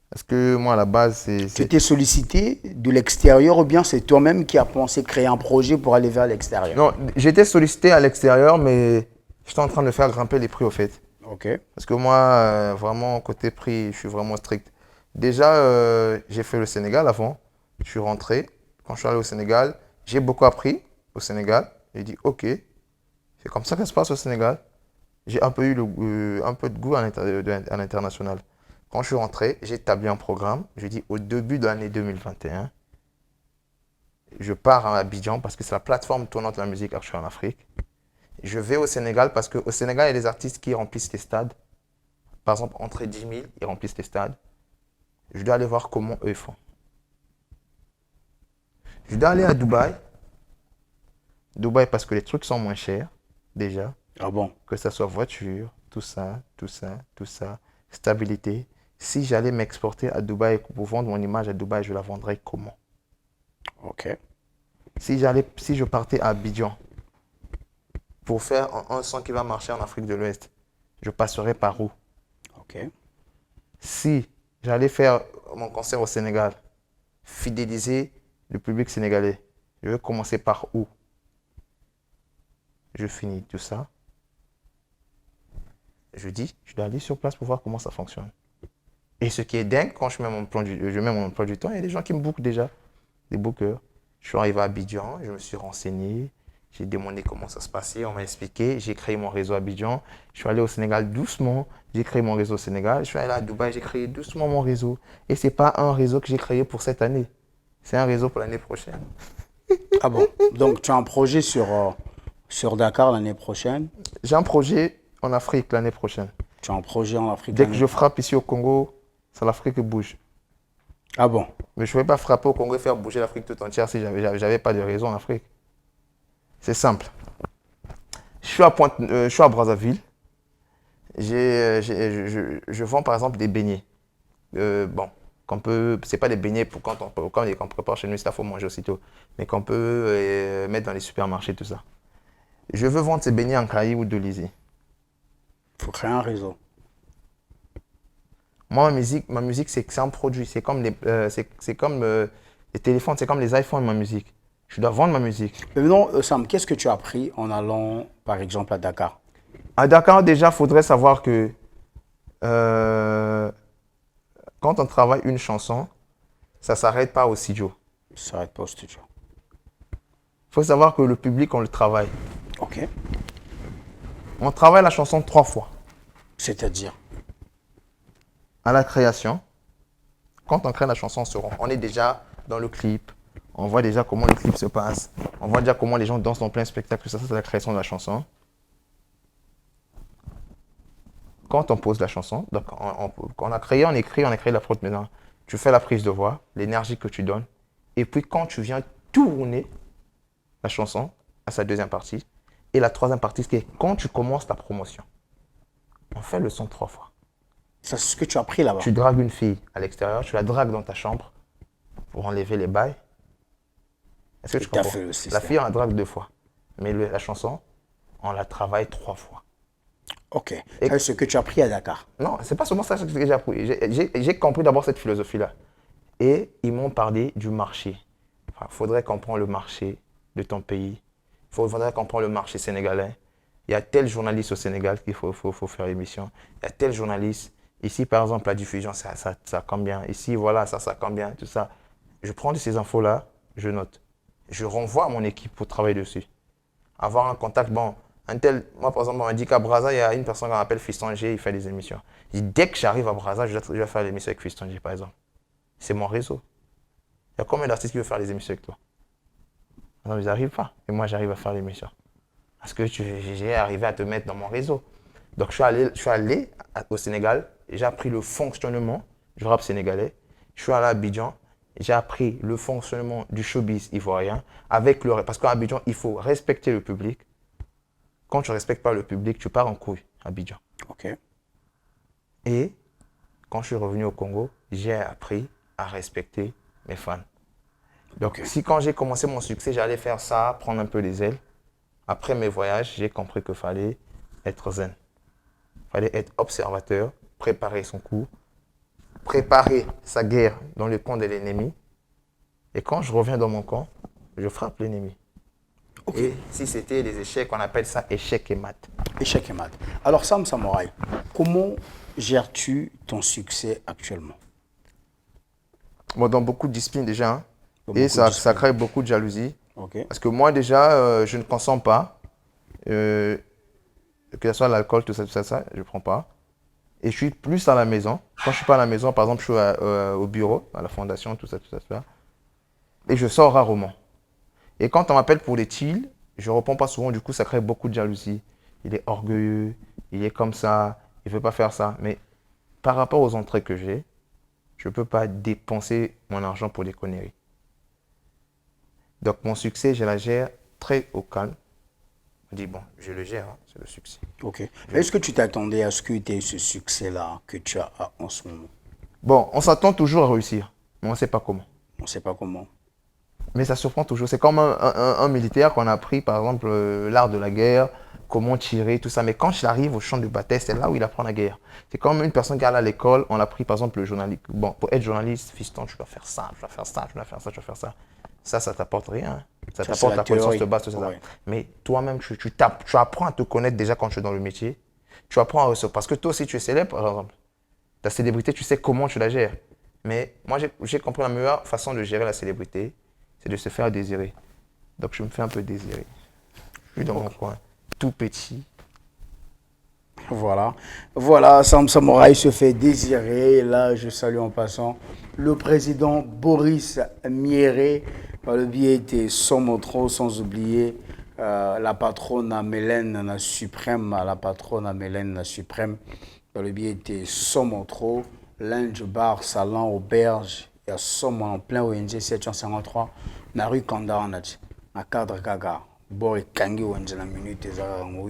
Parce que moi, à la base, c'est... Tu étais sollicité de l'extérieur ou bien c'est toi-même qui as pensé créer un projet pour aller vers l'extérieur? Non, j'étais sollicité à l'extérieur, mais j'étais en train de faire grimper les prix, au fait. Ok. Parce que moi, vraiment, côté prix, je suis vraiment strict. Déjà, j'ai fait le Sénégal avant. Je suis rentré. Quand je suis allé au Sénégal, j'ai beaucoup appris au Sénégal. J'ai dit, OK, c'est comme ça que ça se passe au Sénégal. J'ai un peu eu un peu de goût à l'international. Quand je suis rentré, j'ai établi un programme. Je dis, au début de l'année 2021, je pars à Abidjan parce que c'est la plateforme tournante de la musique actuelle en Afrique. Je vais au Sénégal parce qu'au Sénégal, il y a des artistes qui remplissent les stades. Par exemple, entre 10 000, ils remplissent les stades. Je dois aller voir comment eux font. Je dois aller à Dubaï. Dubaï parce que les trucs sont moins chers, déjà. Ah bon? Que ce soit voiture, tout ça, tout ça, tout ça. Stabilité. Si j'allais m'exporter à Dubaï pour vendre mon image à Dubaï, je la vendrais comment? Ok. Si je partais à Abidjan pour faire un son qui va marcher en Afrique de l'Ouest, je passerais par où? Ok. Si j'allais faire mon concert au Sénégal, fidéliser le public sénégalais, je vais commencer par où? Je finis tout ça. Je dis, je dois aller sur place pour voir comment ça fonctionne. Et ce qui est dingue, quand je mets mon emploi du temps, il y a des gens qui me bookent déjà, des bookers. Je suis arrivé à Abidjan, je me suis renseigné, j'ai demandé comment ça se passait, on m'a expliqué, j'ai créé mon réseau à Abidjan. Je suis allé au Sénégal doucement, j'ai créé mon réseau au Sénégal. Je suis allé à Dubaï, j'ai créé doucement mon réseau. Et ce n'est pas un réseau que j'ai créé pour cette année, c'est un réseau pour l'année prochaine. Ah bon? Donc tu as un projet sur Dakar l'année prochaine? J'ai un projet en Afrique l'année prochaine. Tu as un projet en Afrique? Dès que je frappe ici au Congo, c'est l'Afrique qui bouge. Ah bon? Mais je ne vais pas frapper au Congo et faire bouger l'Afrique tout entière si j'avais pas de réseau en Afrique. C'est simple. Je suis à Brazzaville. Je vends par exemple des beignets. Bon, c'est pas des beignets pour quand on prépare chez nous, ça faut manger aussitôt. Mais qu'on peut mettre dans les supermarchés, tout ça. Je veux vendre ces beignets en Caraïbes ou de Lizy. Il faut créer un réseau. Moi, ma musique, c'est un produit. C'est comme les téléphones, c'est comme les iPhones, ma musique. Je dois vendre ma musique. Mais maintenant, Sam, qu'est-ce que tu as appris en allant, par exemple, à Dakar? À Dakar, déjà, il faudrait savoir que quand on travaille une chanson, ça ne s'arrête pas au studio. Ça ne s'arrête pas au studio. Il faut savoir que le public, on le travaille. Ok. On travaille la chanson 3 fois. C'est-à-dire? À la création, quand on crée la chanson, on est déjà dans le clip, On voit déjà comment le clip se passe. On voit déjà comment les gens dansent en plein spectacle. Ça, c'est la création de la chanson. Quand on pose la chanson, donc quand on a créé, on écrit, on a créé la prod maintenant. Tu fais la prise de voix, l'énergie que tu donnes. Et puis quand tu viens tourner la chanson à sa deuxième partie, et la troisième partie, c'est quand tu commences ta promotion. On fait le son 3 fois. C'est ce que tu as appris là-bas. Tu dragues une fille à l'extérieur, tu la dragues dans ta chambre pour enlever les bails. Est-ce que tu comprends? La fille, on la drague 2 fois. Mais la chanson, on la travaille 3 fois. Ok. C'est ce que tu as appris à Dakar. Non, c'est pas seulement ça que j'ai appris. J'ai compris d'abord cette philosophie-là. Et ils m'ont parlé du marché. Il faudrait comprendre le marché de ton pays. Il faudrait comprendre le marché sénégalais. Il y a tel journaliste au Sénégal qu'il faut faire l'émission. Il y a tel journaliste. Ici, par exemple, la diffusion, ça combien? Ici, voilà, ça combien? Tout ça. Je prends ces infos-là, je note. Je renvoie à mon équipe pour travailler dessus. Avoir un contact, bon, moi, par exemple, on m'a dit qu'à Brazza, il y a une personne qu'on appelle Fiston G, il fait des émissions. Dès que j'arrive à Brazza, je vais faire l'émission avec Fiston G, par exemple. C'est mon réseau. Il y a combien d'artistes qui veulent faire des émissions avec toi? Non, ils n'arrivent pas. Et moi, j'arrive à faire l'émission. Parce que j'ai arrivé à te mettre dans mon réseau. Donc, je suis allé au Sénégal, j'ai appris le fonctionnement du rap sénégalais. Je suis allé à Abidjan, j'ai appris le fonctionnement du showbiz ivoirien. Parce qu'à Abidjan, il faut respecter le public. Quand tu ne respectes pas le public, tu pars en couille à Abidjan. Ok. Et quand je suis revenu au Congo, j'ai appris à respecter mes fans. Donc, si quand j'ai commencé mon succès, j'allais faire ça, prendre un peu les ailes, après mes voyages, j'ai compris qu'il fallait être zen. Il fallait être observateur, préparer son coup, préparer sa guerre dans le camp de l'ennemi. Et quand je reviens dans mon camp, je frappe l'ennemi. Okay. Et si c'était des échecs, on appelle ça échec et mat. Échec et mat. Alors Sam Samouraï, comment gères-tu ton succès actuellement? Bon, dans beaucoup de disciplines déjà. Hein. Et ça crée beaucoup de jalousie. Okay. Parce que moi déjà, je ne consomme pas. Que ce soit l'alcool, tout ça, je ne prends pas. Et je suis plus à la maison. Quand je ne suis pas à la maison, par exemple, je suis au bureau, à la fondation, tout ça. Et je sors rarement. Et quand on m'appelle pour les deals, je ne réponds pas souvent. Du coup, ça crée beaucoup de jalousie. Il est orgueilleux, il est comme ça, il ne veut pas faire ça. Mais par rapport aux entrées que j'ai, je ne peux pas dépenser mon argent pour des conneries. Donc, mon succès, je la gère très au calme. Je dis, bon, je le gère, hein, c'est le succès. Ok. Est-ce que tu t'attendais à ce que tu aies ce succès-là que tu as en ce moment? Bon, on s'attend toujours à réussir, mais on ne sait pas comment. On ne sait pas comment. Mais ça surprend toujours. C'est comme un militaire qu'on a appris, par exemple, l'art de la guerre, comment tirer, tout ça. Mais quand il arrive au champ de bataille, c'est là où il apprend la guerre. C'est comme une personne qui allait à l'école, on a appris, par exemple, le journaliste. Bon, pour être journaliste, fiston, tu dois faire ça, tu dois faire ça, tu dois faire ça, tu dois faire ça. Ça t'apporte rien. Ça t'apporte la connaissance de base, tout ça. Ouais. Mais toi-même, tu apprends à te connaître déjà quand tu es dans le métier. Tu apprends à parce que toi aussi, tu es célèbre, par exemple. Ta célébrité, tu sais comment tu la gères. Mais moi, j'ai compris la meilleure façon de gérer la célébrité, c'est de se faire désirer. Donc, je me fais un peu désirer. Je suis dans mon coin, tout petit. Voilà, Sam Samouraï se fait désirer. Là, je salue en passant le président Boris Mieré, par le biais de Somotro, sans oublier la patronne Mélène Suprême, par le biais de Somotro, Linge Bar, Salon, Auberge, il y a Somme en plein ONG 753, na rue Kanda, na cadre Gaga, Boy Kangi ONG la minute,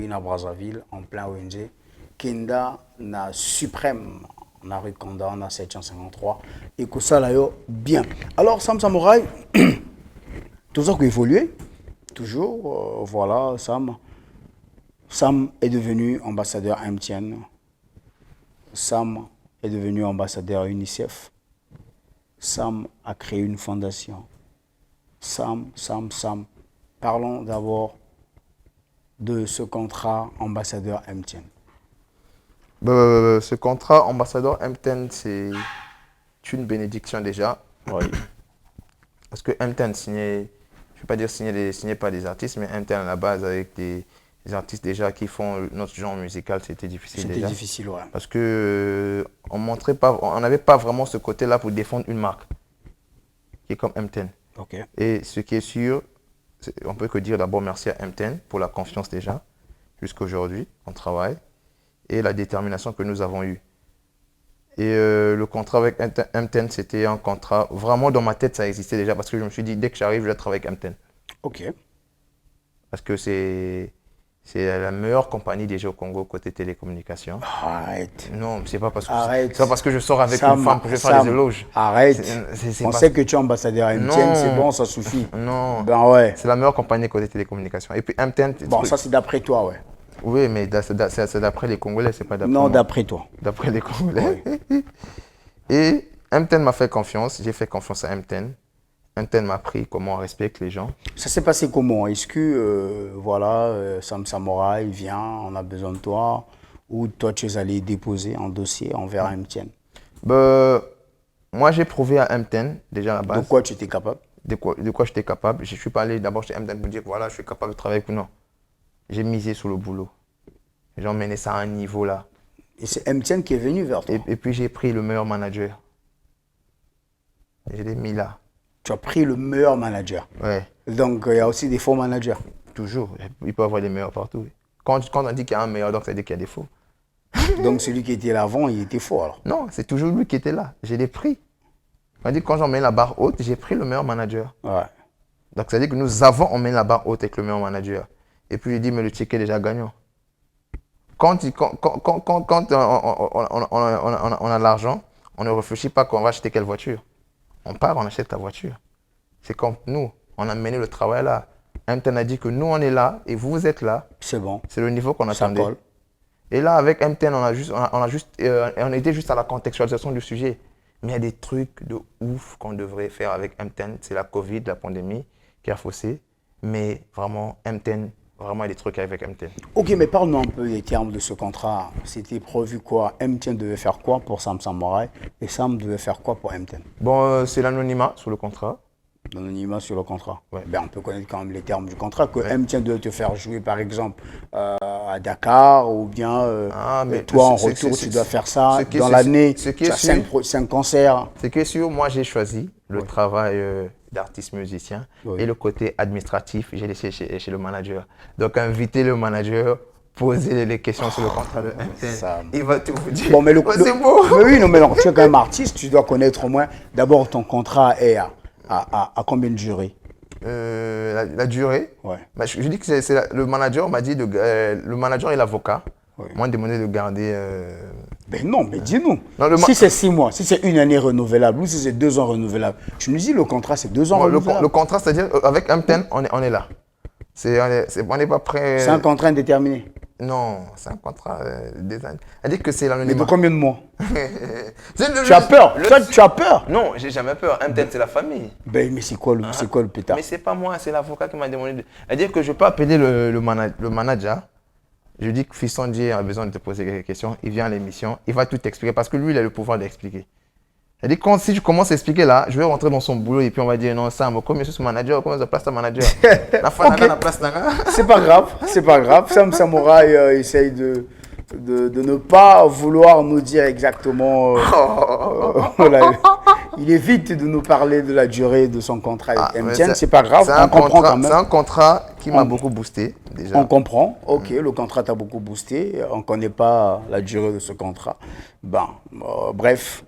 na Brazzaville, en plein ONG. Kenda na Suprême, na rue Kanda, na 753. Et que ça là, bien. Alors, Sam Samouraï, tout ça qui évolué, toujours, voilà, Sam. Sam est devenu ambassadeur MTN. Sam est devenu ambassadeur UNICEF. Sam a créé une fondation. Sam. Parlons d'abord de ce contrat ambassadeur MTN. Ce contrat ambassadeur MTN, c'est une bénédiction déjà. Oui. Parce que MTN signait, je ne vais pas dire signé par des artistes, mais MTN à la base avec des artistes déjà qui font notre genre musical, c'était difficile déjà. C'était difficile, ouais. Parce que on n'avait pas vraiment ce côté-là pour défendre une marque qui est comme MTN. Ok. Et ce qui est sûr, on peut que dire d'abord merci à M10 pour la confiance déjà, jusqu'à aujourd'hui, on travaille, et la détermination que nous avons eue. Et le contrat avec M10, c'était un contrat, vraiment dans ma tête, ça existait déjà, parce que je me suis dit, dès que j'arrive, je vais travailler avec M10. Ok. Parce que c'est la meilleure compagnie déjà au Congo côté télécommunication. Arrête. Non, c'est pas parce que Arrête. c'est pas parce que je sors avec Sam, une femme que je vais faire Sam, des éloges. arrête. On Pas... sait que tu es ambassadeur MTN, c'est Non. bon, ça suffit. Non. Ben ouais. C'est la meilleure compagnie côté télécommunication. Et puis MTN. Bon, ça c'est d'après toi, ouais. Oui, mais c'est d'après les Congolais, c'est pas d'après Non, moi. d'après toi. D'après les Congolais. Oui. Et MTN m'a fait confiance, j'ai fait confiance à MTN. MTN m'a appris comment on respecte les gens. Ça s'est passé comment? Est-ce que, Sam Samouraï vient, on a besoin de toi, ou toi tu es allé déposer un dossier envers MTN? Ben, moi, j'ai prouvé à MTN, déjà à la base. De quoi tu étais capable? De quoi j'étais capable. Je suis pas allé d'abord chez MTN pour dire voilà, je suis capable de travailler avec vous. Non. J'ai misé sur le boulot. J'ai emmené ça à un niveau là. Et c'est MTN qui est venu vers toi? Et puis j'ai pris le meilleur manager. Je l'ai mis là. Tu as pris le meilleur manager. Ouais. Donc, il y a aussi des faux managers. Toujours. Il peut y avoir des meilleurs partout. Quand on dit qu'il y a un meilleur, donc ça veut dire qu'il y a des faux. Donc, celui qui était là avant, il était faux alors? Non, c'est toujours lui qui était là. Je l'ai pris. On dit quand j'emmène la barre haute, j'ai pris le meilleur manager. Ouais. Donc ça veut dire que nous avons emmené la barre haute avec le meilleur manager. Et puis je dis, mais le ticket est déjà gagnant. Quand on a l'argent, on ne réfléchit pas qu'on va acheter quelle voiture. On part, on achète la voiture. C'est comme nous, on a mené le travail là. MTN a dit que nous, on est là et vous êtes là. C'est bon. C'est le niveau qu'on Ça attendait. colle. Et là, avec MTN, on était juste à la contextualisation du sujet. Mais il y a des trucs de ouf qu'on devrait faire avec MTN. C'est la Covid, la pandémie qui a faussé. Mais vraiment, MTN, vraiment, il y a des trucs avec MTN. Ok, mais parle-nous un peu des termes de ce contrat. C'était prévu quoi? MTN devait faire quoi pour Sam Samouraï et Sam devait faire quoi pour MTN? Bon, c'est l'anonymat sur le contrat. L'anonymat sur le contrat. Ouais. Ben, on peut connaître quand même les termes du contrat. Que Ouais. MTN doit te faire jouer, par exemple, à Dakar, ou bien mais toi, en c'est- retour, c'est- tu dois faire ça. ce qui est- Dans l'année, ce qui tu est as sûr- 5 concerts. C'est que sûr, moi, j'ai choisi le travail d'artiste musicien Oui. et le côté administratif, j'ai laissé chez le manager. Donc, inviter le manager, poser les questions sur le contrat de MTN. ça- Il va tout vous dire. Bon, mais c'est beau. Mais oui, non, mais non, tu es quand même artiste, tu dois connaître au moins. D'abord, ton contrat est à combien de durée? La durée, Ouais. bah, je dis que le manager m'a dit, le manager et l'avocat m'ont demandé de garder. Ben non, mais dis-nous. Non, Si c'est 6 mois, si c'est une année renouvelable ou si c'est 2 ans renouvelable, tu nous dis le contrat c'est 2 ans Bon, renouvelable. le contrat, c'est-à-dire avec MTN, on est là. On n'est pas prêt. C'est un contrat indéterminé. Non, c'est un contrat des années. C'est-à-dire que c'est Mais de l'anonymat. combien de mois? Tu Tu as peur. Toi, tu as peur. Non, j'ai jamais peur. MTN, c'est la famille. Ben, mais c'est quoi le pétard? Mais c'est pas moi, c'est l'avocat qui m'a demandé de. C'est-à-dire que je peux appeler le manager. Je dis que Fiston Dié a besoin de te poser quelques questions. Il vient à l'émission, il va tout expliquer parce que lui, il a le pouvoir d'expliquer. C'est-à-dire que si je commence à expliquer là, je vais rentrer dans son boulot et puis on va dire non, Sam, comment est-ce manager, comment est-ce place ta manager? La fin, Ok. la place nanga. C'est pas grave, c'est pas grave. Sam Samouraï essaye de ne pas vouloir nous dire exactement. Voilà. Il évite de nous parler de la durée de son contrat avec MTN. C'est pas grave, on comprend quand même. C'est un contrat qui m'a beaucoup boosté déjà. On comprend, ok, le contrat t'a beaucoup boosté, on ne connaît pas la durée de ce contrat. Bref,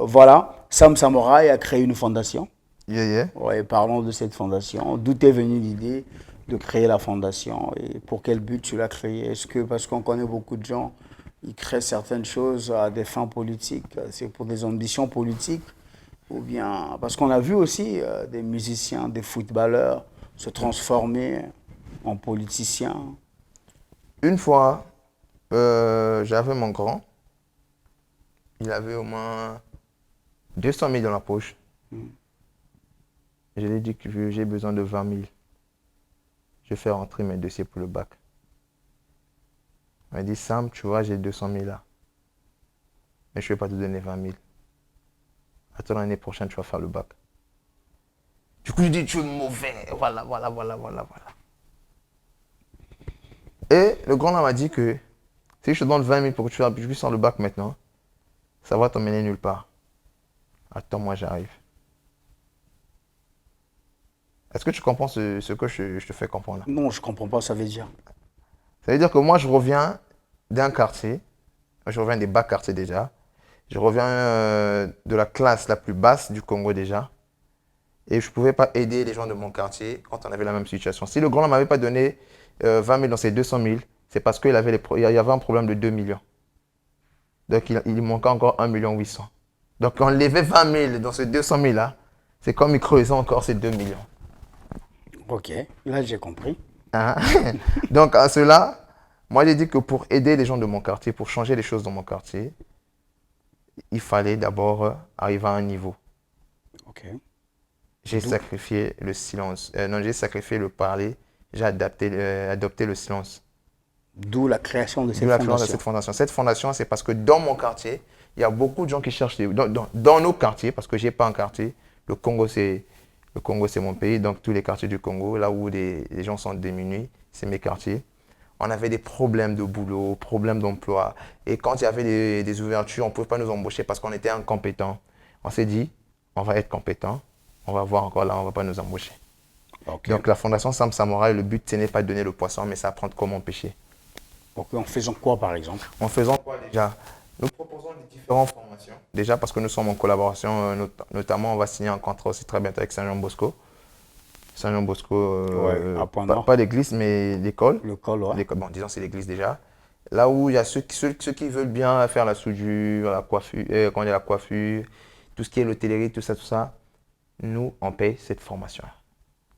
voilà, Sam Samouraï a créé une fondation. Yeah, yeah. Ouais, parlons de cette fondation. D'où est venue l'idée de créer la fondation et pour quel but tu l'as créée? Est-ce que parce qu'on connaît beaucoup de gens, ils créent certaines choses à des fins politiques, c'est pour des ambitions politiques, ou bien parce qu'on a vu aussi des musiciens, des footballeurs se transformer en politiciens. Une fois, j'avais mon grand. Il avait au moins 200 000 dans la poche. Je lui ai dit que j'ai besoin de 20 000. Je fais rentrer mes dossiers pour le bac. Il m'a dit, Sam, tu vois, j'ai 200 000 là. Mais je ne vais pas te donner 20 000. Attends, l'année prochaine, tu vas faire le bac. Du coup, je dis, tu es mauvais. Voilà. Et le grand là m'a dit que si je te donne 20 000 pour que tu puisses faire le bac maintenant, ça va t'emmener nulle part. Attends, moi j'arrive. Est-ce que tu comprends ce que je te fais comprendre là? Non, je ne comprends pas, ça veut dire. Ça veut dire que moi, je reviens d'un quartier, je reviens des bas quartiers déjà, je reviens de la classe la plus basse du Congo déjà, et je ne pouvais pas aider les gens de mon quartier quand on avait la même situation. Si le grand ne m'avait pas donné 20 000 dans ses 200 000, c'est parce qu'il y avait un problème de 2 millions. Donc, il manquait encore 1 800 000. Donc, on levait 20 000 dans ces 200 000 là, c'est comme il creusait encore ces 2 millions. Ok, là j'ai compris. Hein? Donc, à cela, moi, j'ai dit que pour aider les gens de mon quartier, pour changer les choses dans mon quartier, il fallait d'abord arriver à un niveau. Ok. J'ai sacrifié le silence. Non, j'ai sacrifié le parler. J'ai adopté le silence. D'où la création de D'où cette la création de fondation. cette fondation. Cette fondation, c'est parce que dans mon quartier, il y a beaucoup de gens qui cherchent. Dans nos quartiers, parce que je n'ai pas un quartier, le Congo, c'est mon pays. Donc, tous les quartiers du Congo, là où les gens sont démunis, c'est mes quartiers. On avait des problèmes de boulot, problèmes d'emploi. Et quand il y avait des ouvertures, on ne pouvait pas nous embaucher parce qu'on était incompétents. On s'est dit, on va être compétents. On va voir encore là, on ne va pas nous embaucher. Okay. Donc la fondation Sam Samouraï, le but, ce n'est pas de donner le poisson, mais c'est apprendre comment pêcher. Okay. En faisant quoi, par exemple? En faisant quoi déjà? Nous proposons des différentes formations. Déjà parce que nous sommes en collaboration, notamment on va signer un contrat aussi très bientôt avec Saint-Jean-Bosco. Saint-Jean-Bosco, pas l'église, mais l'école. L'école, ouais. Bon, disons c'est l'église déjà. Là où il y a ceux qui veulent bien faire la soudure, la coiffure, la coiffure, tout ce qui est l'hôtellerie, tout ça. Nous, on paye cette formation.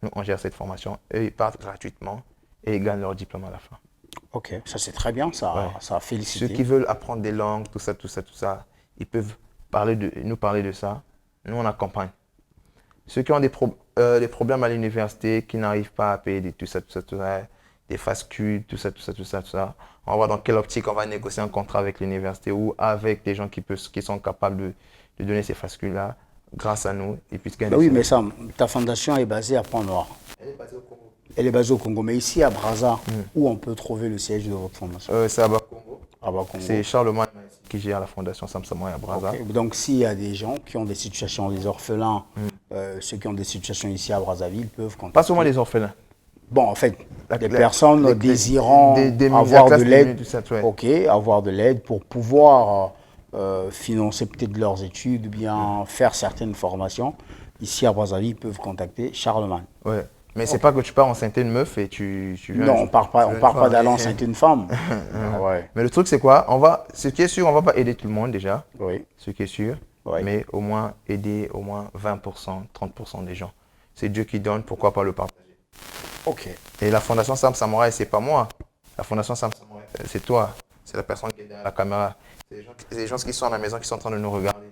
Nous, on gère cette formation. Eux, ils partent gratuitement et ils gagnent leur diplôme à la fin. Ok, ça c'est très bien, ça a félicité. Ceux qui veulent apprendre des langues, tout ça, ils peuvent nous parler de ça. Nous, on accompagne. Ceux qui ont des problèmes à l'université, qui n'arrivent pas à payer tout ça, des fascules, tout ça, on va voir dans quelle optique on va négocier un contrat avec l'université ou avec des gens qui sont capables de donner ces fascules-là grâce à nous. Et puis, oui, mais ça, ta fondation est basée à Pont-Noir. Elle est basée au Congo. Elle est basée au Congo, mais ici à Brazza, où on peut trouver le siège de votre fondation? C'est à Bakongo. Congo. C'est Charlemagne qui gère la fondation Sam Samouraï à Brazza. Okay. Donc s'il y a des gens qui ont des situations, des orphelins, ceux qui ont des situations ici à Brazzaville peuvent contacter. Pas seulement les orphelins. Bon, en fait, des personnes désirant avoir de l'aide, avoir de l'aide pour pouvoir financer peut-être leurs études, bien faire certaines formations. Ici à Brazzaville, ils peuvent contacter Charlemagne. Ouais. Mais c'est pas que tu pars enceinte une meuf et tu viens. Non, on part pas d'aller enceinte une femme. Ouais. Mais le truc c'est quoi? Ce qui est sûr, on va pas aider tout le monde déjà. Oui. Ce qui est sûr. Oui. Mais au moins aider au moins 20%, 30% des gens. C'est Dieu qui donne, pourquoi pas le partager? Ok. Et la fondation Sam Samouraï, c'est pas moi. La fondation Sam Samouraï, c'est toi. C'est la personne qui est derrière la caméra. C'est les gens qui sont à la maison, qui sont en train de nous regarder.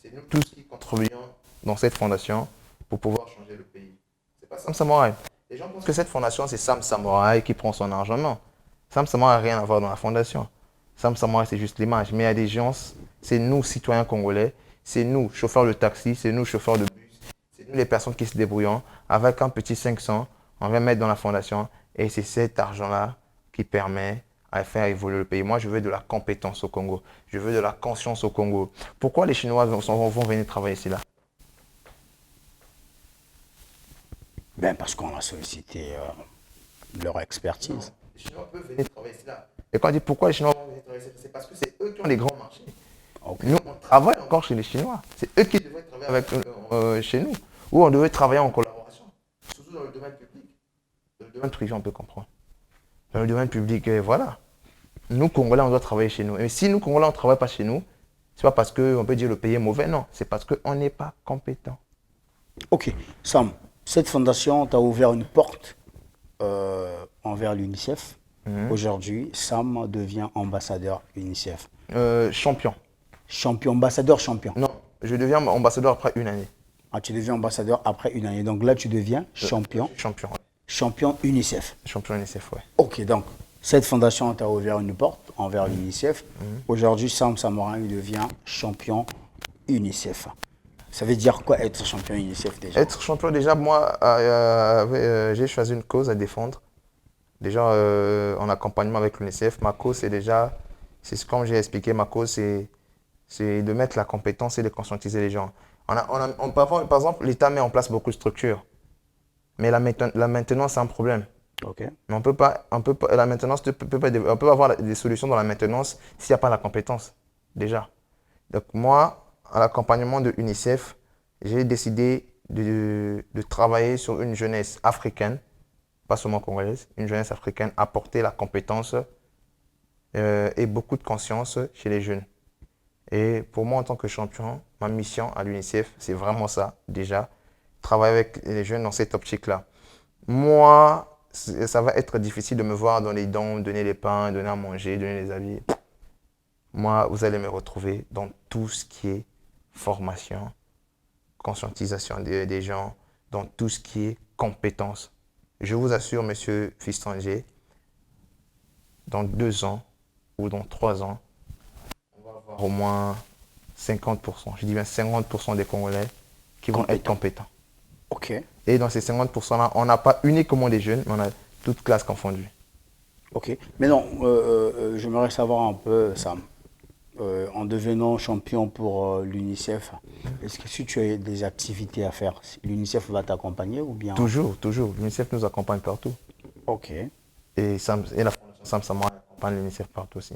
C'est nous tous qui contribuons dans cette fondation pour pouvoir changer le pays. C'est pas Sam Samouraï. Les gens pensent que cette fondation, c'est Sam Samouraï qui prend son argent. Non. Sam Samouraï n'a rien à voir dans la fondation. Sam Samouraï, c'est juste l'image. Mais il y a des gens, c'est nous, citoyens congolais, c'est nous, chauffeurs de taxi, c'est nous, chauffeurs de bus, c'est nous les personnes qui se débrouillent. Avec un petit 500, on va mettre dans la fondation et c'est cet argent-là qui permet à faire évoluer le pays. Moi, je veux de la compétence au Congo. Je veux de la conscience au Congo. Pourquoi les Chinois vont venir travailler ici là? Ben parce qu'on a sollicité leur expertise. Non, les Chinois peuvent venir travailler ici là. Et quand on dit pourquoi les Chinois vont venir travailler ici, c'est parce que c'est eux qui ont les grands marchés. Okay. Nous, on travaille encore chez les Chinois. C'est eux qui devraient travailler chez nous. Ou on devrait travailler en collaboration. Surtout dans le domaine public. Dans le domaine privé, on peut comprendre. Dans le domaine public, voilà. Nous, Congolais, on doit travailler chez nous. Et si nous, Congolais, on ne travaille pas chez nous, c'est pas parce qu'on peut dire le pays est mauvais, non. C'est parce qu'on n'est pas compétent. Ok. Sam, cette fondation t'a ouvert une porte envers l'UNICEF. Aujourd'hui, Sam devient ambassadeur UNICEF. Champion. Champion, ambassadeur champion. Non, je deviens ambassadeur après une année. Ah, tu deviens ambassadeur après une année. Donc là, tu deviens champion. Champion. Ouais. Champion UNICEF. Champion UNICEF, ouais. Ok, donc cette fondation t'a ouvert une porte envers l'UNICEF. Aujourd'hui, Sam Samouraï devient champion UNICEF. Ça veut dire quoi être champion UNICEF déjà? Être champion, déjà, moi, j'ai choisi une cause à défendre. Déjà, en accompagnement avec l'UNICEF, ma cause, c'est comme j'ai expliqué, ma cause, c'est de mettre la compétence et de conscientiser les gens. Par exemple, l'État met en place beaucoup de structures. Mais la maintenance, c'est un problème. Ok. Mais la maintenance, on peut avoir des solutions dans la maintenance s'il n'y a pas la compétence, déjà. Donc moi, à l'accompagnement de UNICEF, j'ai décidé de travailler sur une jeunesse africaine, pas seulement congolaise, une jeunesse africaine, apporter la compétence et beaucoup de conscience chez les jeunes. Et pour moi, en tant que champion, ma mission à l'UNICEF, c'est vraiment ça, déjà, travailler avec les jeunes dans cette optique-là. Moi, ça va être difficile de me voir dans les dons, donner les pains, donner à manger, donner les habits. Moi, vous allez me retrouver dans tout ce qui est formation, conscientisation des gens, dans tout ce qui est compétences. Je vous assure, monsieur Fistanger, dans 2 ans ou dans 3 ans, on va avoir au moins 50%, je dis bien 50% des Congolais qui vont être compétents. Ok. Et dans ces 50%-là, on n'a pas uniquement des jeunes, mais on a toute classe confondue. Ok. Mais non, j'aimerais savoir un peu, Sam. En devenant champion pour l'UNICEF, est-ce que si tu as des activités à faire, l'UNICEF va t'accompagner ou bien? Toujours, toujours. L'UNICEF nous accompagne partout. Ok. Et la Fondation Sam Samoa accompagne l'UNICEF partout aussi.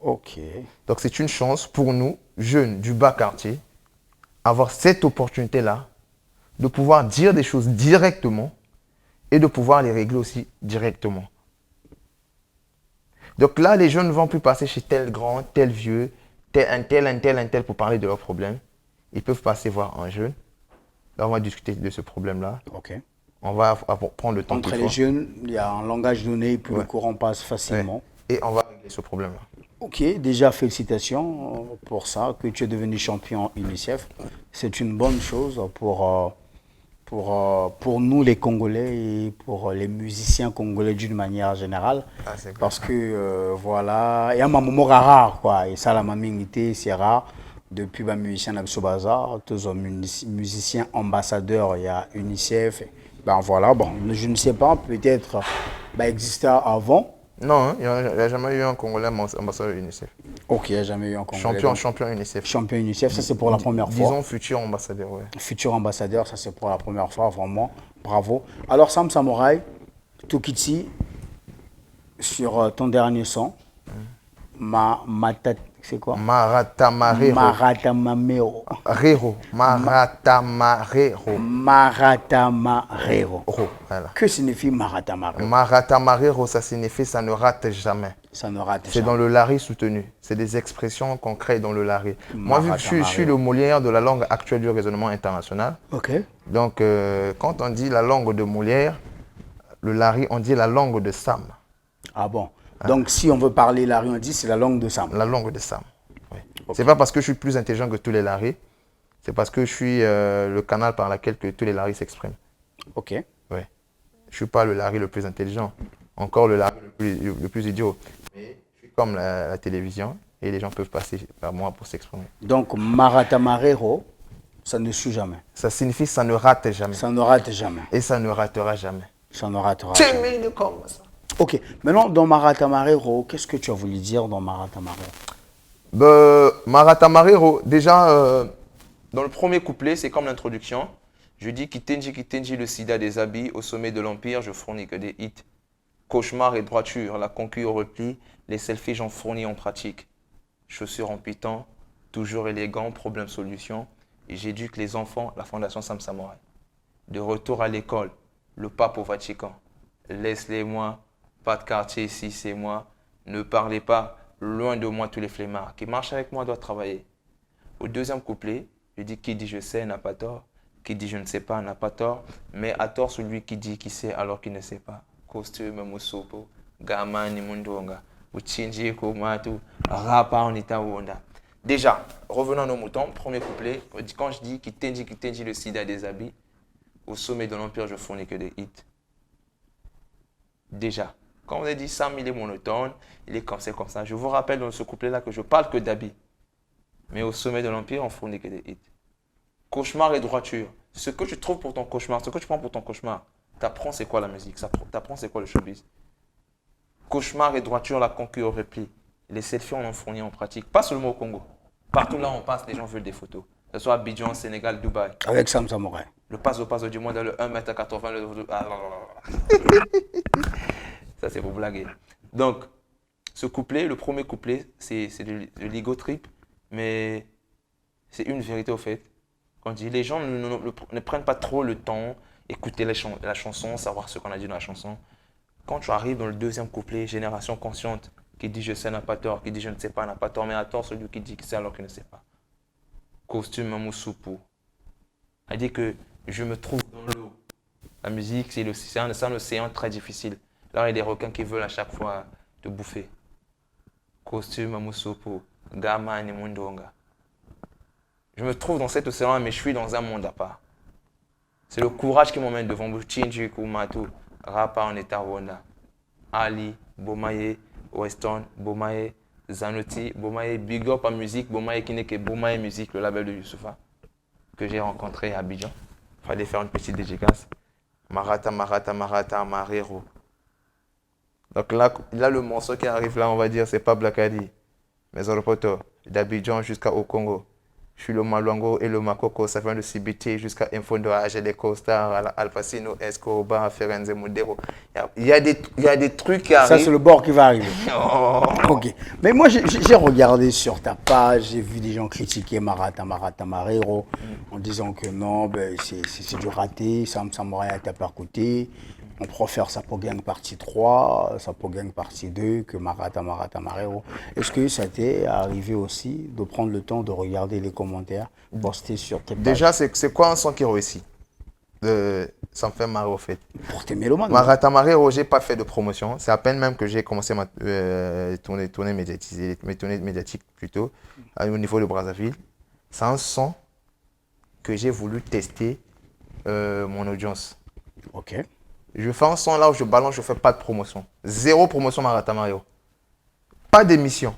Ok. Donc c'est une chance pour nous, jeunes du bas quartier, avoir cette opportunité-là de pouvoir dire des choses directement et de pouvoir les régler aussi directement. Donc là, les jeunes ne vont plus passer chez tel grand, tel vieux, un tel pour parler de leurs problèmes. Ils peuvent passer voir un jeune. Là, on va discuter de ce problème-là. Ok. On va prendre le temps Entre qu'il les faut. jeunes, il y a un langage donné, puis le courant passe facilement. Ouais. Et on va régler ce problème-là. Ok, déjà félicitations pour ça, que tu es devenu champion UNICEF. C'est une bonne chose pour nous les Congolais et pour les musiciens congolais d'une manière générale. Ah, c'est Parce que voilà, il y a un moment rare, quoi. Et ça, la mamingité, c'est rare. Depuis les musiciens d'Abso Bazar, tous les musiciens ambassadeurs, il y a UNICEF. Ben voilà, bon, je ne sais pas, peut-être existait avant. Non, hein, il n'y a jamais eu un Congolais ambassadeur UNICEF. Ok, il n'y a jamais eu un Congolais. Champion UNICEF. Champion UNICEF, ça c'est pour la première fois. Disons futur ambassadeur, ouais. Futur ambassadeur, ça c'est pour la première fois, vraiment, bravo. Alors Sam Samouraï, Tukiti, sur ton dernier son, c'est quoi? Maratamarero. Maratamarero. Rero. Maratamarero. Maratamarero. Voilà. Que signifie Maratamarero? Maratamarero, ça signifie ça ne rate jamais. Ça ne rate jamais. C'est dans le lari soutenu. C'est des expressions qu'on crée dans le lari. Moi, vu que je suis le Molière de la langue actuelle du raisonnement international, ok. Donc quand on dit la langue de Molière, le lari, on dit la langue de Sam. Ah bon? Donc si on veut parler lari, on dit c'est la langue de Sam. La langue de Sam, oui. Okay. C'est pas parce que je suis plus intelligent que tous les laris, c'est parce que je suis le canal par lequel que tous les laris s'expriment. Ok. Oui. Je suis pas le lari le plus intelligent, encore le lari le plus idiot. Mais je suis comme la télévision et les gens peuvent passer par moi pour s'exprimer. Donc Maratamarero, ça ne suit jamais. Ça signifie ça ne rate jamais. Ça ne rate jamais. Et ça ne ratera jamais. Ça ne ratera jamais. Comme ça. Ok, maintenant dans Maratamarero, qu'est-ce que tu as voulu dire dans Maratamarero? Maratamarero, déjà, dans le premier couplet, c'est comme l'introduction. Je dis Kitenji, le sida des habits, au sommet de l'empire, je fournis que des hits. Cauchemar et droiture, la concu au repli, les selfies j'en fournis en pratique. Chaussures en piton, toujours élégant, problème solution. Et j'éduque les enfants, la fondation Sam Samouraï. De retour à l'école, le pape au Vatican. Laisse-les-moi, pas de quartier ici, c'est moi. Ne parlez pas, loin de moi tous les flemmards. Qui marche avec moi doit travailler. Au deuxième couplet, je dis qui dit je sais n'a pas tort. Qui dit je ne sais pas n'a pas tort. Mais à tort celui qui dit qui sait alors qu'il ne sait pas. Costume musopo, gamani mundonga, uchinji komatu, rapa onita wonda. Déjà, revenons à nos moutons. Premier couplet, quand je dis qui t'enji le sida des habits, au sommet de l'empire je fournis que des hits. Déjà. Quand on a dit Sam, il est monotone, il est comme ça. Je vous rappelle dans ce couplet-là que je parle que d'habits. Mais au sommet de l'empire, on fournit que des hits. Cauchemar et droiture. Ce que tu trouves pour ton cauchemar, ce que tu prends pour ton cauchemar, t'apprends c'est quoi la musique, t'apprends c'est quoi le showbiz. Cauchemar et droiture, la concu au repli. Les selfies, on en fournit en pratique. Pas seulement au Congo. Partout là où on passe, les gens veulent des photos. Que ce soit Abidjan, Sénégal, Dubaï. Avec Sam Samouraï. Le paso du monde dans le 1m80. Ah, là, là, là. Ça, c'est pour blaguer. Donc, ce couplet, le premier couplet, c'est de l'ego trip, mais c'est une vérité au fait. Quand je dis, les gens ne prennent pas trop le temps, écouter la chanson, savoir ce qu'on a dit dans la chanson. Quand tu arrives dans le deuxième couplet, génération consciente, qui dit je sais n'a pas tort, qui dit je ne sais pas n'a pas tort, mais à tort celui qui dit qu'il sait alors qu'il ne sait pas. Costume Amoussoupou. Elle dit que je me trouve dans l'eau. La musique, c'est un océan très difficile. Là, il y a des requins qui veulent à chaque fois te bouffer. Costume Amoussoupou. Gama ni Mundonga. Je me trouve dans cet océan, mais je suis dans un monde à part. C'est le courage qui m'emmène devant Buchinji Kumatu, Rapa en état Rwanda. Ali, Bomaye, Weston, Bomaye, Zanoti, Bomaye, Big Up en musique, Bomaye qui n'est que Bomaye Musique, le label de Youssoufa, que j'ai rencontré à Abidjan. Il fallait faire une petite dédicace. Marata, Marero. Donc là, le morceau qui arrive là, on va dire, c'est pas Blakadi, mais Zoropoto, d'Abidjan jusqu'au Congo. Je suis le Maluango et le Makoko, ça vient de CBT jusqu'à Infondo, AGD Costar, Al Pacino, Escobar, Ferenze Modero. Il y a des trucs qui arrivent. Ça, c'est le bord qui va arriver. Oh. Ok. Mais moi, j'ai regardé sur ta page, j'ai vu des gens critiquer Marata Marero en disant que non, ben, c'est du raté, Sam Samouraï t'a pas coûté. On préfère Sapogang partie 3, Sapogang partie 2 que Marata Marero. Est-ce que ça t'est arrivé aussi de prendre le temps de regarder les commentaires postés sur tes pages? Déjà, c'est quoi un son qui réussit? Ça me fait marrer au fait. Pour tes mélomanes. Marata Marero, j'ai pas fait de promotion. C'est à peine même que j'ai commencé ma tournée médiatique plutôt, au niveau de Brazzaville. C'est un son que j'ai voulu tester mon audience. Ok. Je fais un son là où je balance, je ne fais pas de promotion. Zéro promotion Marata Marero. Pas d'émission.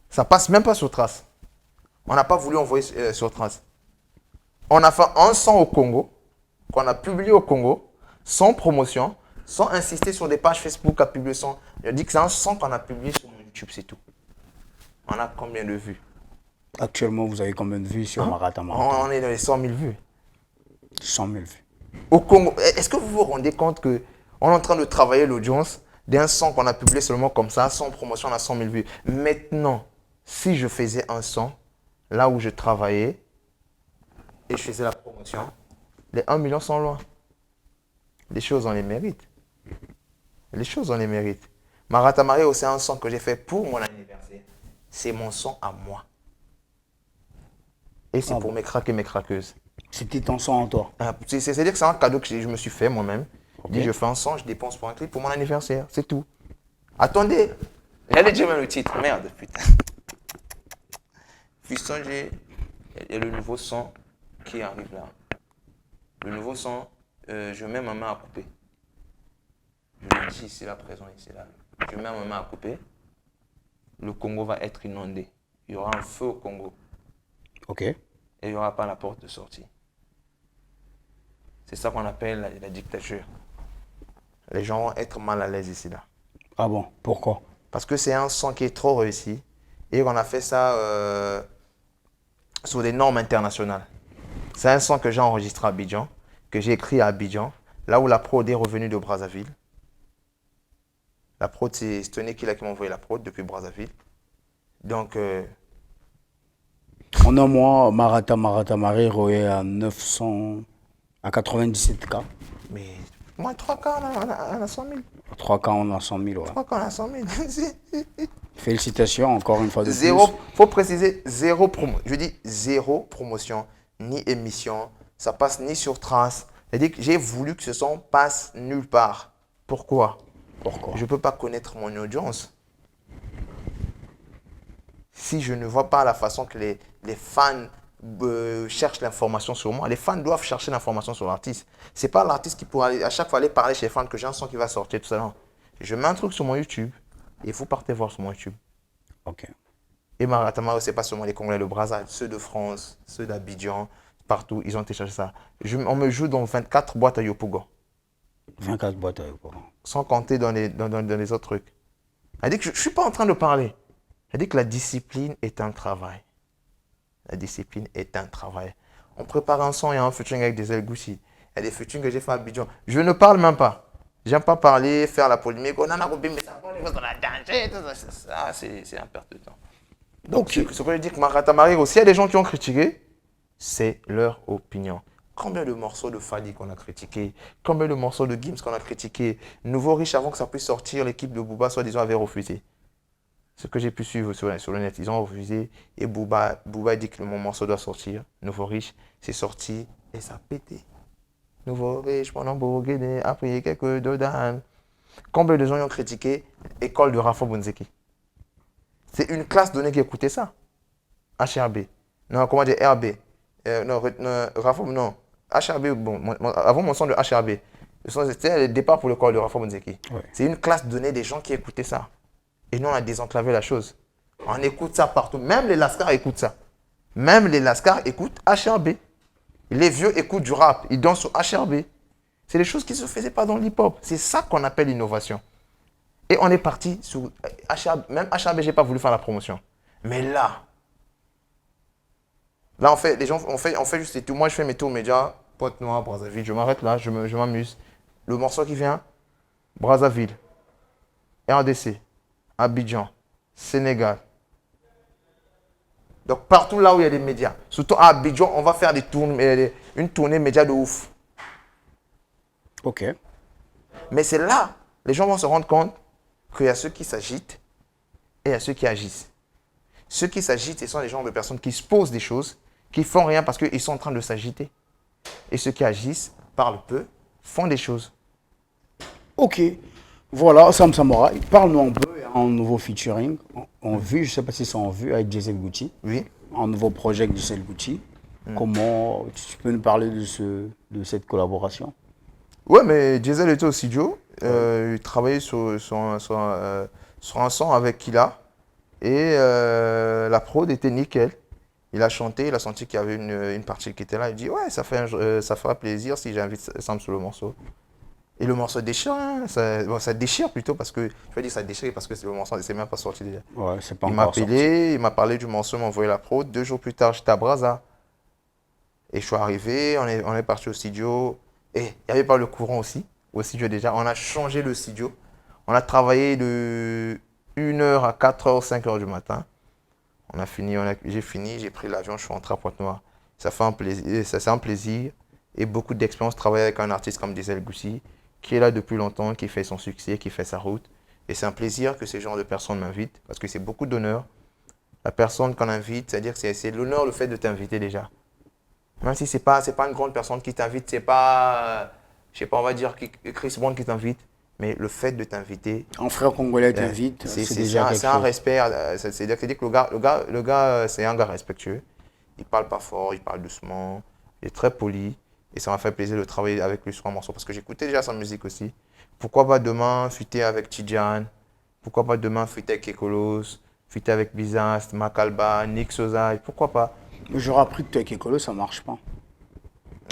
Ça passe même pas sur Trace. On n'a pas voulu envoyer sur Trace. On a fait un son au Congo, qu'on a publié au Congo, sans promotion, sans insister sur des pages Facebook à publier son. Je dis que c'est un son qu'on a publié sur YouTube, c'est tout. On a combien de vues? Actuellement, vous avez combien de vues sur Marata Marero? On est dans les 100 000 vues. 100 000 vues. Au Congo, est-ce que vous vous rendez compte qu'on est en train de travailler l'audience d'un son qu'on a publié seulement comme ça, sans promotion, on a 100 000 vues. Maintenant, si je faisais un son, là où je travaillais, et je faisais la promotion, les 1 million sont loin. Les choses, on les mérite. Les choses, on les mérite. Marata Marero, c'est un son que j'ai fait pour mon anniversaire. C'est mon son à moi. Et c'est pour mes craques et mes craqueuses. C'était ton son en toi. C'est-à-dire que c'est un cadeau que je me suis fait moi-même. Okay. Je dis, je fais un son, je dépense pour un clip pour mon anniversaire. C'est tout. Attendez. J'allais dire même le titre. Merde, putain. Fiston, il y a le nouveau son qui arrive là. Le nouveau son, je mets ma main à couper. Je le dis ici, là, présent, ici, là. Je mets ma main à couper. Le Congo va être inondé. Il y aura un feu au Congo. Ok. Et il n'y aura pas la porte de sortie. C'est ça qu'on appelle la dictature. Les gens vont être mal à l'aise ici, là. Ah bon? Pourquoi? Parce que c'est un son qui est trop réussi. Et on a fait ça sur des normes internationales. C'est un son que j'ai enregistré à Abidjan, que j'ai écrit à Abidjan, là où la prod est revenue de Brazzaville. La prod, c'est Tony qui m'a envoyé la prod depuis Brazzaville. Donc... En un mois, Marata Marero est à 97K. Mais moins 3K, on a 100 000. 3K, on a 100 000, ouais. 3K, on a 100 000. Félicitations, encore une fois de zéro, plus. faut préciser, zéro promo. Je dis zéro promotion, ni émission. Ça passe ni sur Trace. C'est-à-dire que j'ai voulu que ce son passe nulle part. Pourquoi? Je ne peux pas connaître mon audience si je ne vois pas la façon que les fans cherchent l'information sur moi. Les fans doivent chercher l'information sur l'artiste. Ce n'est pas l'artiste qui pourra à chaque fois aller parler chez les fans que j'ai un son qui va sortir, tout ça. Non. Je mets un truc sur mon YouTube et vous partez voir sur mon YouTube. Ok. Et Marata Marero, ce n'est pas seulement les Congolais, le Brazza, ceux de France, ceux d'Abidjan, partout, ils ont téléchargé ça. On me joue dans 24 boîtes à Yopougon. 24 boîtes à Yopougon. Sans compter dans les autres trucs. Elle dit que je ne suis pas en train de parler. Elle dit que la discipline est un travail. La discipline est un travail. On prépare un son, il y a un featuring avec Diesel Gucci. Il y a des featuring que j'ai fait à Abidjan. Je ne parle même pas. J'aime pas parler, faire la polémique. On en a coupé, mais ça, on a danger. Ça, c'est un perte de temps. Donc, ce que je dis que Marata Marigo, s'il y a des gens qui ont critiqué, c'est leur opinion. Combien de morceaux de Fadi qu'on a critiqué? Combien de morceaux de Gims qu'on a critiqué? Nouveau Riche, avant que ça puisse sortir, l'équipe de Booba, soi-disant, avait refusé. Ce que j'ai pu suivre sur le net, ils ont refusé. Et Booba dit que mon morceau doit sortir. Nouveau Riche, c'est sorti et ça a pété. Nouveau Riche, pendant Bourguéné, après quelques Dodan. Combien de gens ont critiqué École de Rafa Bonzeki? C'est une classe donnée qui écoutait ça. HRB. Non, comment dire RB. Rafa, non. HRB, bon, avant mon son de HRB. C'était le départ pour l'école de Rafa Bonzeki. Ouais. C'est une classe donnée des gens qui écoutaient ça. Et nous, on a désenclavé la chose. On écoute ça partout. Même les Lascars écoutent ça. Même les Lascars écoutent HRB. Les vieux écoutent du rap. Ils dansent sur HRB. C'est des choses qui ne se faisaient pas dans l'hip-hop. C'est ça qu'on appelle l'innovation. Et on est parti sur HRB. Même HRB, je n'ai pas voulu faire la promotion. Mais là, on fait, les gens, on fait juste les tours. Moi, je fais mes tours médias. Pointe-Noire, Brazzaville. Je m'arrête là, je m'amuse. Le morceau qui vient, Brazzaville, RDC, Abidjan, Sénégal. Donc, partout là où il y a des médias. Surtout à Abidjan, on va faire une tournée média de ouf. Ok. Mais c'est là, les gens vont se rendre compte qu'il y a ceux qui s'agitent et il y a ceux qui agissent. Ceux qui s'agitent, ce sont les genres de personnes qui se posent des choses, qui font rien parce qu'ils sont en train de s'agiter. Et ceux qui agissent, parlent peu, font des choses. Ok. Voilà, Sam Samora, parle-nous un peu un nouveau featuring en vue, je ne sais pas si c'est en vue avec Diesel Gucci. Oui. Un nouveau projet avec Diesel Gucci. Comment tu peux nous parler de cette collaboration? Ouais, mais Diesel était au studio. Il travaillait sur un son avec Killa. Et la prod était nickel. Il a chanté, il a senti qu'il y avait une partie qui était là. Il dit ouais, ça fera plaisir si j'invite Sam sur le morceau. Et le morceau déchire, hein. Ça déchire plutôt parce que, je vais dire ça déchire parce que le morceau ne s'est même pas sorti déjà. Ouais, c'est pas il m'a appelé, il m'a parlé du morceau, il m'a envoyé la prod. 2 jours plus tard, j'étais à Brazza. Et je suis arrivé, on est parti au studio. Et il n'y avait pas le courant aussi, au studio déjà. On a changé le studio. On a travaillé de 1h à 4h, 5h du matin. J'ai fini, j'ai pris l'avion, je suis rentré à Pointe-Noire. Ça fait un plaisir, c'est un plaisir et beaucoup d'expérience de travailler avec un artiste comme Diesel Gucci, qui est là depuis longtemps, qui fait son succès, qui fait sa route. Et c'est un plaisir que ce genre de personnes m'invitent, parce que c'est beaucoup d'honneur. La personne qu'on invite, c'est-à-dire que c'est l'honneur le fait de t'inviter déjà. Même si ce n'est pas une grande personne qui t'invite, c'est pas, je sais pas, on va dire Chris Brown qui t'invite, mais le fait de t'inviter. Un frère congolais t'invite, c'est déjà quelque chose. C'est un respect, c'est-à-dire que le gars, c'est un gars respectueux. Il parle pas fort, il parle doucement, il est très poli. Et ça m'a fait plaisir de travailler avec lui sur un morceau parce que j'écoutais déjà sa musique aussi. Pourquoi pas demain fuiter avec Tidjane? Pourquoi pas demain fuiter avec Kekolos? Fuiter avec Bizast, Makalba, Nick Sozai? Pourquoi pas? J'aurais appris que avec Kekolos, ça marche pas.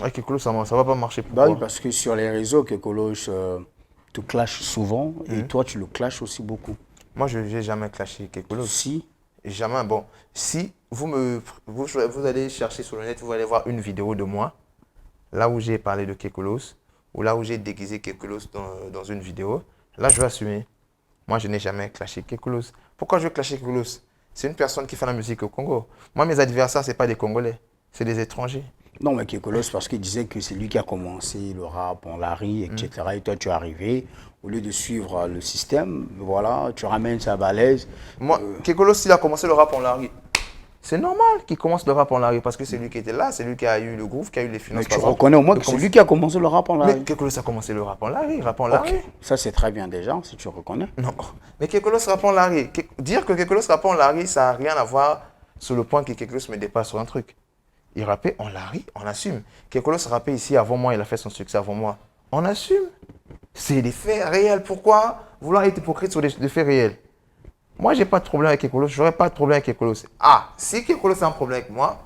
Avec Kekolos, ça va pas marcher. Pourquoi? Bah oui, parce que sur les réseaux, Kekolos te clash souvent et toi, tu le clashes aussi beaucoup. Moi, je n'ai jamais clashé Kekolos. Si. Jamais. Bon, si vous allez chercher sur le net, vous allez voir une vidéo de moi. Là où j'ai parlé de Kekolos, ou là où j'ai déguisé Kekolos dans une vidéo, là je vais assumer. Moi je n'ai jamais clashé Kekolos. Pourquoi je veux clasher Kekolos? C'est une personne qui fait la musique au Congo. Moi mes adversaires, ce n'est pas des Congolais, c'est des étrangers. Non mais Kekolos parce qu'il disait que c'est lui qui a commencé le rap en Larry, etc. Et toi tu es arrivé, au lieu de suivre le système, voilà, tu ramènes sa balèze. Moi, Kekolos, il a commencé le rap en Larry. C'est normal qu'il commence le rap en Larry parce que c'est lui qui était là, c'est lui qui a eu le groove, qui a eu les finances. Mais tu reconnais au moins que c'est lui qui a commencé le rap en Larry. Mais Kekolos a commencé le rap en Larry, Okay. Ça c'est très bien déjà, si tu reconnais. Non, mais Kekolos rap en Larry. Dire que Kekolos rap en Larry, ça n'a rien à voir sur le point que Kekolos me dépasse sur un truc. Il rappait en Larry, on assume. Kekolos rappait ici avant moi, il a fait son succès avant moi. On assume. C'est des faits réels. Pourquoi vouloir être hypocrite sur des faits réels? Moi, je n'ai pas de problème avec Kekolos, je n'aurais pas de problème avec Kekolos. Ah, si Kekolos a un problème avec moi,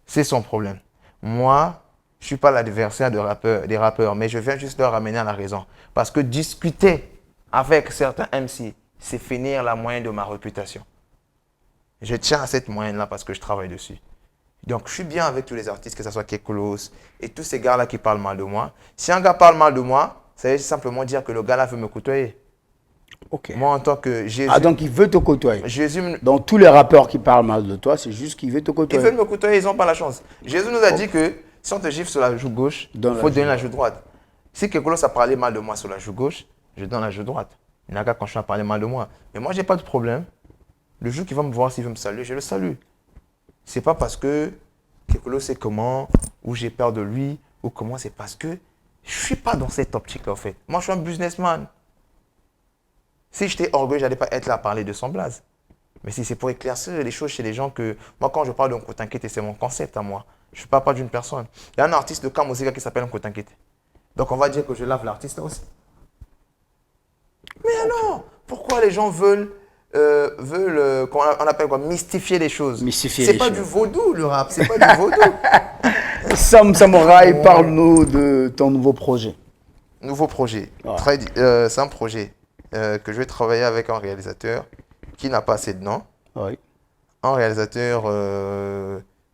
c'est son problème. Moi, je ne suis pas l'adversaire des rappeurs, mais je viens juste leur ramener à la raison. Parce que discuter avec certains MC, c'est finir la moyenne de ma réputation. Je tiens à cette moyenne-là parce que je travaille dessus. Donc, je suis bien avec tous les artistes, que ce soit Kekolos et tous ces gars-là qui parlent mal de moi. Si un gars parle mal de moi, ça veut simplement dire que le gars-là veut me côtoyer. Ok. Moi, en tant que Jésus... Ah, donc il veut te côtoyer. Jésus, Dans tous les rappeurs qui parlent mal de toi, c'est juste qu'il veut te ils côtoyer. veulent me côtoyer, ils n'ont pas la chance. Jésus nous a dit que si on te gifle sur la joue gauche, il faut donner la joue droite. Si Kekolos a parlé mal de moi sur la joue gauche, je donne la joue droite. Il n'y a qu'à continuer à parler mal de moi. Mais moi, je n'ai pas de problème. Le jour qu'il va me voir, s'il veut me saluer, je le salue. Ce n'est pas parce que Kekolos sait comment, ou j'ai peur de lui, ou comment, c'est parce que je ne suis pas dans cette optique-là, en fait. Moi, je suis un businessman. Si j'étais orgueilleux, je n'allais pas être là à parler de son blaze. Mais si c'est pour éclaircir les choses chez les gens que... Moi, quand je parle d'un Kotankete, c'est mon concept à moi. Je ne parle pas d'une personne. Il y a un artiste de Kamosika qui s'appelle un Kotankete. Donc, on va dire que je lave l'artiste aussi. Mais alors, pourquoi les gens veulent on appelle quoi, mystifier les choses? C'est pas du vaudou, le rap. C'est pas du vaudou. Sam Samouraï, parle-nous de ton nouveau projet. Nouveau projet. Ouais. C'est un projet que je vais travailler avec un réalisateur qui n'a pas assez de nom. Oui. Un réalisateur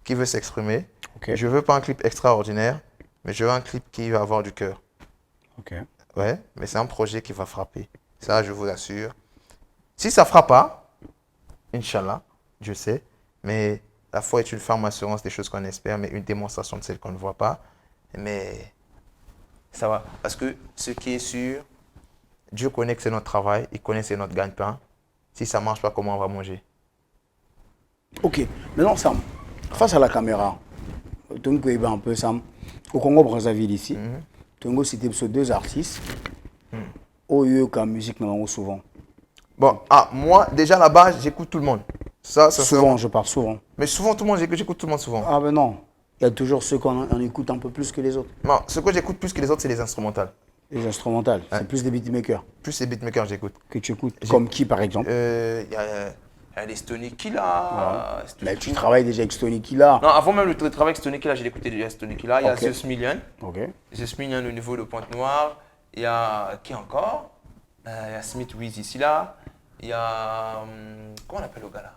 qui veut s'exprimer. Okay. Je veux pas un clip extraordinaire, mais je veux un clip qui va avoir du cœur. Ok. Ouais, mais c'est un projet qui va frapper. Ça, je vous assure. Si ça ne frappe pas, Inch'Allah, je sais, mais la foi est une ferme assurance des choses qu'on espère, mais une démonstration de celles qu'on ne voit pas. Mais ça va. Parce que ce qui est sûr, Dieu connaît que c'est notre travail, il connaît que c'est notre gagne-pain. Si ça ne marche pas, comment on va manger? Ok. Maintenant, Sam, face à la caméra, Tongo est un peu Sam, au Congo-Brazzaville ici, Tongo c'était sur deux artistes, au lieu qu'en musique, nous souvent. Bon, moi, déjà là-bas, j'écoute tout le monde. Ça souvent, je parle souvent. Mais souvent, tout le monde, j'écoute tout le monde souvent. Ah ben non, il y a toujours ceux qu'on écoute un peu plus que les autres. Non, ce que j'écoute plus que les autres, c'est les instrumentales. Les instrumentales, Ouais. c'est plus des beatmakers. Plus les beatmakers, j'écoute. Que tu écoutes. Comme qui, par exemple? Il y a les Stony Killa. Mais tu travailles déjà avec Stony Killa. Non, avant même le travail avec Stony Killa, j'ai écouté déjà Stony Killa. Il y a Zeus Million. Ok. Zeus Million au niveau de Pointe-Noire. Il y a qui encore? Il y a Smith Wiz ici là. Il y a. Comment on appelle le gars là?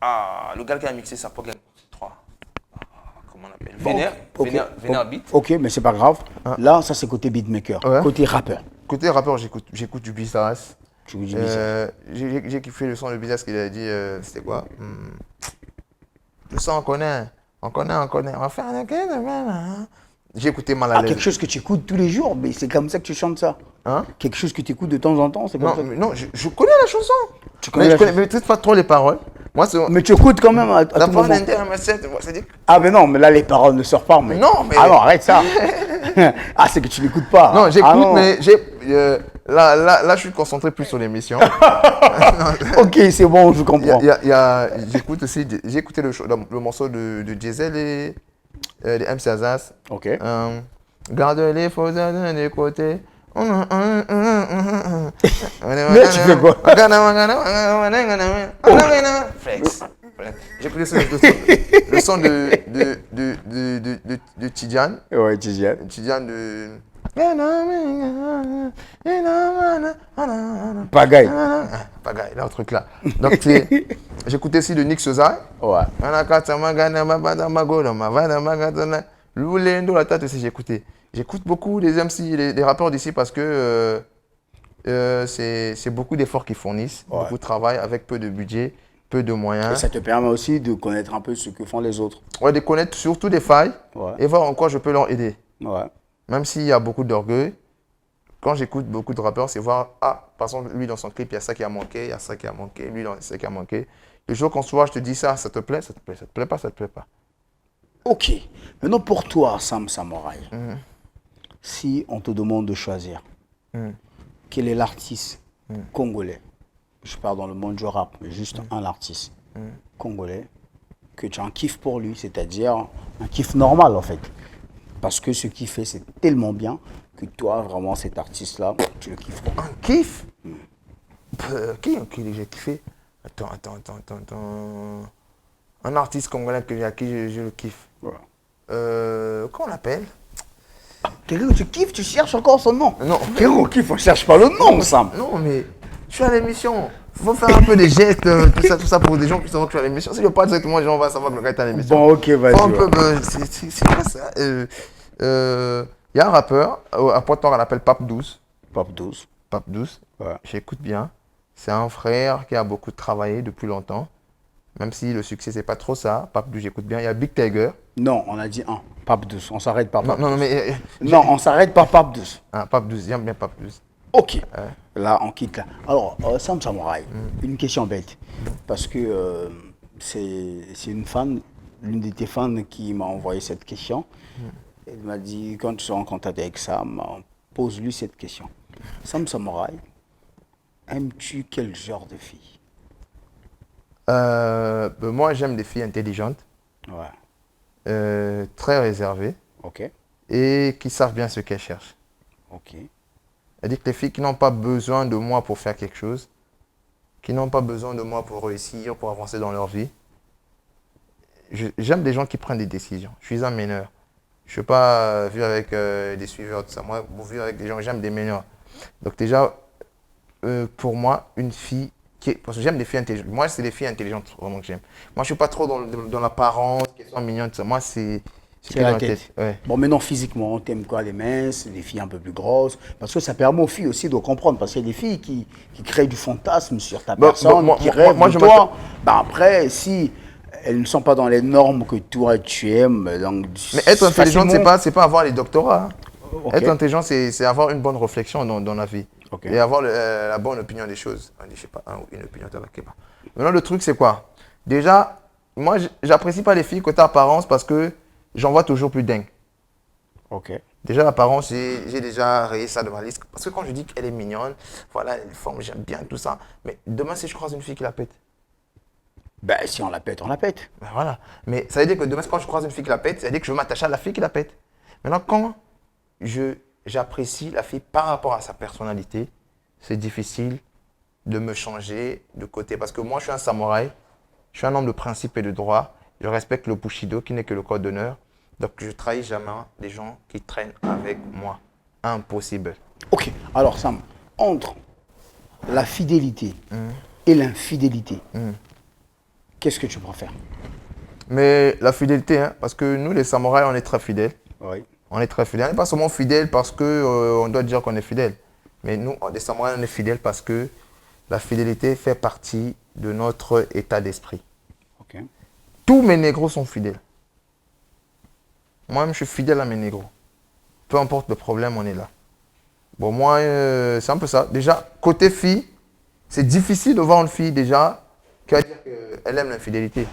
Ah, le gars qui a mixé sa Pogan 3. Comment on appelle? Vénère Beat. Ok, mais c'est pas grave. Là, ça c'est côté beatmaker. Ouais. Côté rappeur. Côté rappeur, j'écoute du Bizarre. Tu veux dire ça? J'ai kiffé le son de Bizarre qu'il a dit. C'était quoi? Le son, on connaît. On va faire un. J'ai écouté mal à l'aise. Quelque chose que tu écoutes tous les jours, mais c'est comme ça que tu chantes ça. Hein? Quelque chose que tu écoutes de temps en temps, c'est comme ça. Non, je connais la chanson. Tu connais mais je ne maîtrise pas trop les paroles. Moi, mais tu écoutes quand même à tout moment. Ah mais non, mais là les paroles ne sortent pas. Mais... Non, mais... Ah non, arrête ça. Ah, c'est que tu l'écoutes pas. Non, j'écoute, mais là, je suis concentré plus sur l'émission. Ok, c'est bon, je comprends. J'écoute aussi, j'ai écouté le morceau de Diesel et les MC Azaz. Ok. Garde les faux de côté. Mais tu fais quoi? Flex. J'ai écouté le son de Tidiane. Ouais, Tidiane. Tidiane de... Pagaille. Pagaille, là, un truc là. Donc, j'ai écouté aussi de Nick Sosa. Ouais. Loulendo, la tête aussi, j'ai écouté. J'écoute beaucoup les MC, les rappeurs d'ici parce que c'est beaucoup d'efforts qu'ils fournissent, beaucoup de travail avec peu de budget, peu de moyens. Et ça te permet aussi de connaître un peu ce que font les autres. Ouais, de connaître surtout des failles et voir en quoi je peux leur aider. Ouais. Même s'il y a beaucoup d'orgueil, quand j'écoute beaucoup de rappeurs, c'est voir, par exemple, lui dans son clip, il y a ça qui a manqué, il y a ça qui a manqué, lui dans ça qui a manqué. Le jour qu'on se voit, je te dis ça te plaît, ça te plaît, ça te plaît pas, ça te plaît pas. Ok. Maintenant pour toi, Sam Samouraï, si on te demande de choisir, quel est l'artiste congolais, je parle dans le monde du rap, mais juste un artiste congolais, que tu as un kiff pour lui, c'est-à-dire un kiff normal en fait. Parce que ce qu'il fait, c'est tellement bien que toi, vraiment, cet artiste-là, tu le kiffes. Un kiff Qui j'ai kiffé? Attends. Un artiste congolais à qui je le kiffe. Ouais. Comment on l'appelle? Quelqu'un que tu kiffes, tu cherches encore son nom. Non. Quelqu'un qu'on kiffe, on ne cherche pas le nom, Sam. Non, mais je suis à l'émission. faut faire un peu des gestes, tout ça pour des gens qui savent que tu as l'émission. Si je parle directement, les gens vont savoir que le gars est à l'émission. Bon, ok, vas-y. Faut un peu, c'est quoi ça? Il y a un rappeur, à Pointe-Noire, on l'appelle Pape 12. Pape 12. Pape 12, Ouais. j'écoute bien. C'est un frère qui a beaucoup travaillé depuis longtemps. Même si le succès, c'est pas trop ça. Pape 12, j'écoute bien. Il y a Big Tiger. Non, on a dit un. Pape 12. On s'arrête par Non, Pape non, 12. mais. Non, on s'arrête par Pape 12. Ah, Pape 12, j'aime bien Pape 12. Ok. Là, on quitte là. Alors, Sam Samouraï, une question bête. Parce que c'est une fan, l'une de tes fans qui m'a envoyé cette question. Elle m'a dit, quand tu seras en contact avec Sam, pose-lui cette question. Sam Samouraï, aimes-tu quel genre de fille? Moi, j'aime des filles intelligentes, Ouais. très réservées Ok. et qui savent bien ce qu'elles cherchent. Ok. C'est-à-dire que les filles qui n'ont pas besoin de moi pour faire quelque chose, qui n'ont pas besoin de moi pour réussir, pour avancer dans leur vie. J'aime des gens qui prennent des décisions. Je suis un meneur. Je ne suis pas vu avec des suiveurs, tout ça. Moi, vu avec des gens, j'aime des meneurs. Donc déjà, pour moi, une fille parce que j'aime les filles intelligentes. Moi, c'est les filles intelligentes vraiment que j'aime. Moi, je ne suis pas trop dans l'apparence, qu'elles sont mignonnes, tout ça. Moi, c'est la tête. Ouais. Bon, maintenant, physiquement, on t'aime quoi? Les minces, les filles un peu plus grosses? Parce que ça permet aux filles aussi de comprendre. Parce qu'il y a des filles qui créent du fantasme sur ta personne, qui rêvent de toi. Ben après, si elles ne sont pas dans les normes que toi tu aimes, donc mais être intelligente, c'est pas avoir les doctorats. Hein. Okay. Être intelligent, c'est avoir une bonne réflexion dans la vie. Okay. Et avoir la bonne opinion des choses. Je sais pas, une opinion de la Kéba. Maintenant, le truc, c'est quoi? Déjà, moi, j'apprécie pas les filles côté apparence parce que j'en vois toujours plus dingue. Ok. Déjà, l'apparence, j'ai déjà rayé ça de ma liste. Parce que quand je dis qu'elle est mignonne, voilà, elle forme, j'aime bien tout ça. Mais demain, si je croise une fille qui la pète. Ben, si on la pète, on la pète. Ben voilà. Mais ça veut dire que demain, quand je croise une fille qui la pète, ça veut dire que je veux m'attacher à la fille qui la pète. Maintenant, quand j'apprécie la fille par rapport à sa personnalité, c'est difficile de me changer de côté. Parce que moi, je suis un samouraï, je suis un homme de principe et de droit. Je respecte le Bushido, qui n'est que le code d'honneur. Donc, je ne trahis jamais les gens qui traînent avec moi. Impossible. Ok. Alors, Sam, entre la fidélité et l'infidélité, qu'est-ce que tu préfères? Mais la fidélité, hein, parce que nous, les samouraïs, on est très fidèles. Oui. On est très fidèles. On n'est pas seulement fidèles parce qu'on doit dire qu'on est fidèle. Mais nous, les samouraïs, on est fidèles parce que la fidélité fait partie de notre état d'esprit. Okay. Tous mes négros sont fidèles. Moi-même, je suis fidèle à mes négros. Peu importe le problème, on est là. Bon, moi, c'est un peu ça. Déjà, côté fille, c'est difficile de voir une fille déjà qui va dire qu'elle aime l'infidélité.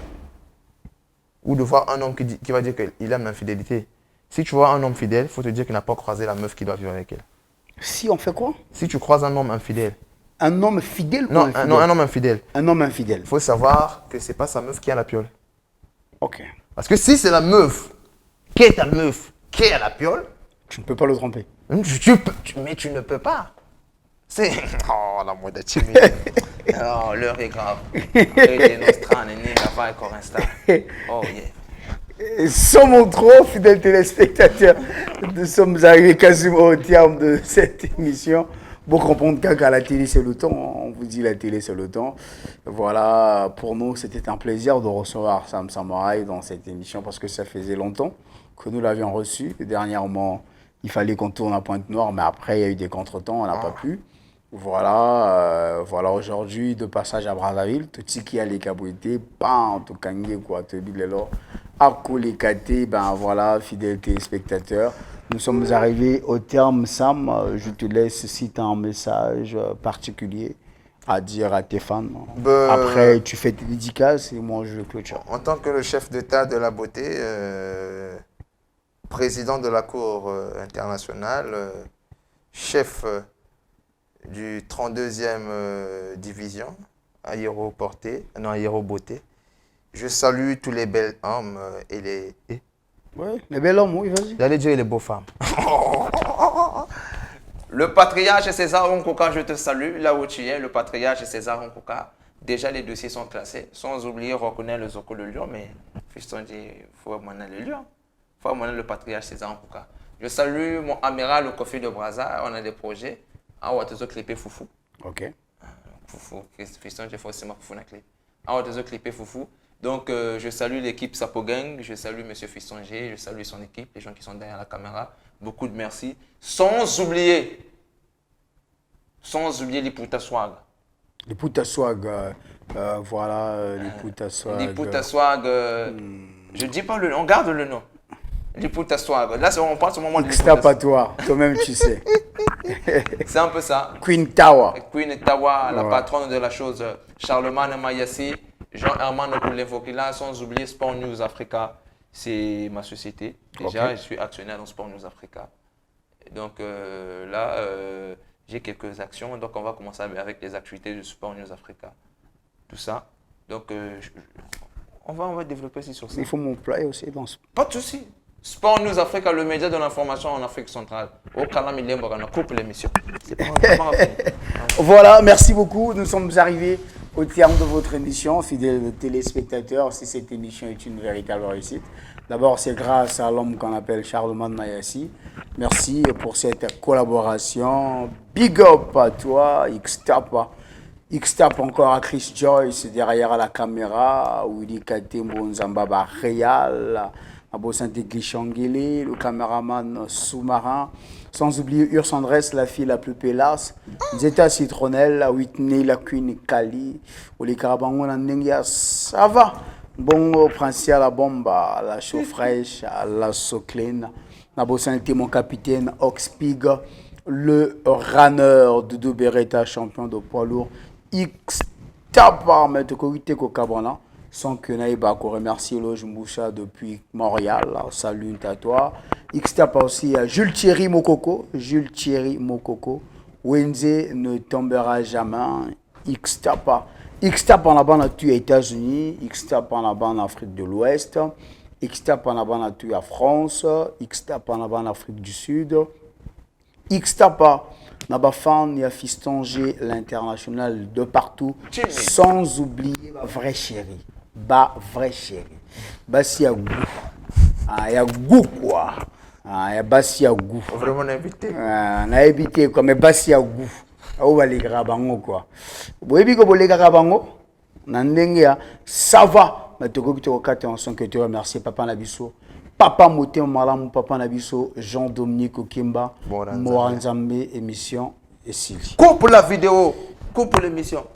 Ou de voir un homme qui va dire qu'il aime l'infidélité. Si tu vois un homme fidèle, il faut te dire qu'il n'a pas croisé la meuf qui doit vivre avec elle. Si on fait quoi? Si tu croises un homme infidèle. Un homme fidèle ou non, infidèle? Non, un homme infidèle. Un homme infidèle. Il faut savoir que ce n'est pas sa meuf qui a la piole. Ok. Parce que si c'est la meuf, qui est ta meuf, qui est à la piole, tu ne peux pas le tromper. Mais tu ne peux pas. C'est... Oh, la mode timide. Oh, l'heure est grave. Oh, yeah. Sans mon trop, fidèles téléspectateurs, nous sommes arrivés quasiment au terme de cette émission. Pour comprendre qu'à la télé, c'est le temps. On vous dit la télé, c'est le temps. Voilà, pour nous, c'était un plaisir de recevoir Sam Samouraï dans cette émission parce que ça faisait longtemps que nous l'avions reçu. Dernièrement, il fallait qu'on tourne à Pointe-Noire, mais après, il y a eu des contretemps, on n'a pas pu. Voilà, voilà aujourd'hui, de passage à Brazzaville, tout ce qui a les cabouités, bam, tout kangé, quoi, tout là, à les ben voilà, fidèles téléspectateurs. Nous sommes arrivés au terme, Sam. Je te laisse si tu as un message particulier à dire à tes fans. Après, tu fais tes dédicaces et moi, je clôture. En tant que le chef d'État de la beauté, président de la Cour internationale, chef du 32e division, aéroporté, je salue tous les bels hommes et les... Oui, les bels hommes, oui, vas-y. J'allais dire les beaux femmes. Le patriarche César Onkoka, je te salue, là où tu es, le patriarche César Onkoka. Déjà, les dossiers sont classés, sans oublier reconnaître le Zoko le lion, mais fiston dit, il faut amener le lion. Il faut amener le patriarche César Onkoka. Je salue mon amiral, le Kofi de Brazza, on a des projets. Ah ouais, tu as clippé foufou. Ok. Foufou. Fiston, j'ai forcément Foufou na clip. Ah, deux autres clips Foufou. Donc, je salue l'équipe Sapo Gang, je salue M. Fiston G, je salue son équipe, les gens qui sont derrière la caméra. Beaucoup de merci. Sans oublier les Puta Swag. Les Puta Swag, voilà, les Puta Swag. Les Puta Swag, je dis pas le nom, on garde le nom. Les Puta Swag. Là, on parle au moment de Xtap à toi, toi-même tu sais. C'est un peu ça. Queen Tawa. Queen Tawa, la patronne de la chose, Charlemagne Mayassi, Jean-Herman Okulevo-Kila, sans oublier Sport News Africa. C'est ma société. Déjà, je suis actionnaire dans Sport News Africa. Donc là, j'ai quelques actions. Donc on va commencer avec les activités de Sport News Africa. Tout ça. Donc on va développer aussi sur ça. Il faut m'employer aussi dans ce... Pas de souci. Sport News Africa, le média de l'information en Afrique centrale. Au Kalam Ilembo, on coupe l'émission. Voilà, merci beaucoup. Nous sommes arrivés au terme de votre émission, fidèles téléspectateurs. Si cette émission est une véritable réussite, d'abord c'est grâce à l'homme qu'on appelle Charlemagne Mayassi. Merci pour cette collaboration. Big up à toi, Xtap. Xtap encore à Chris Joyce derrière la caméra. Willy Katembo Nzambaba Réal. Abo Santé Guichangele, le caméraman sous-marin. Sans oublier Ursandresse, la fille la plus pélasse. Zeta Citronnelle, la Whitney, la Queen Kali. Oli Karabango, la Nengia, ça va. Bon, Princia, la bombe, la chaux fraîche, la soclène. Abo Santé, mon capitaine Oxpig, le runner de Beretta, champion de poids lourd. X-Tapa, mais te corrigez Kokabana. Sans que Naïba remercie Loge Mboucha depuis Montréal. Salut à toi. Xtapa aussi à Jules Thierry Mokoko. Jules Thierry Mokoko. Wenze ne tombera jamais. Xtapa. Xtapa en avant aux États-Unis. Xtapa en avant en Afrique de l'Ouest. Xtapa en avant à France. Xtapa en avant en Afrique du Sud. Xtapa. Naba fan, il y a Fiston G, l'international de partout. Sans oublier ma vraie chérie. Bah, vrai chéri. Bassi à goût. Ah, il y a goût quoi. Ah, il y a bassi à goût. Vraiment invité. Ah, on a évité quoi, mais bassi à goût. Ah, on va les grabango quoi. Vous voyez que les grabango, nandengia, ça va. Mais tu as en son que tu remercies Papa Nabiso. Papa Moté Malam, Papa Nabiso, Jean-Dominique Okimba, Moranzambe, émission et Sylvie. Coupe la vidéo, coupe l'émission.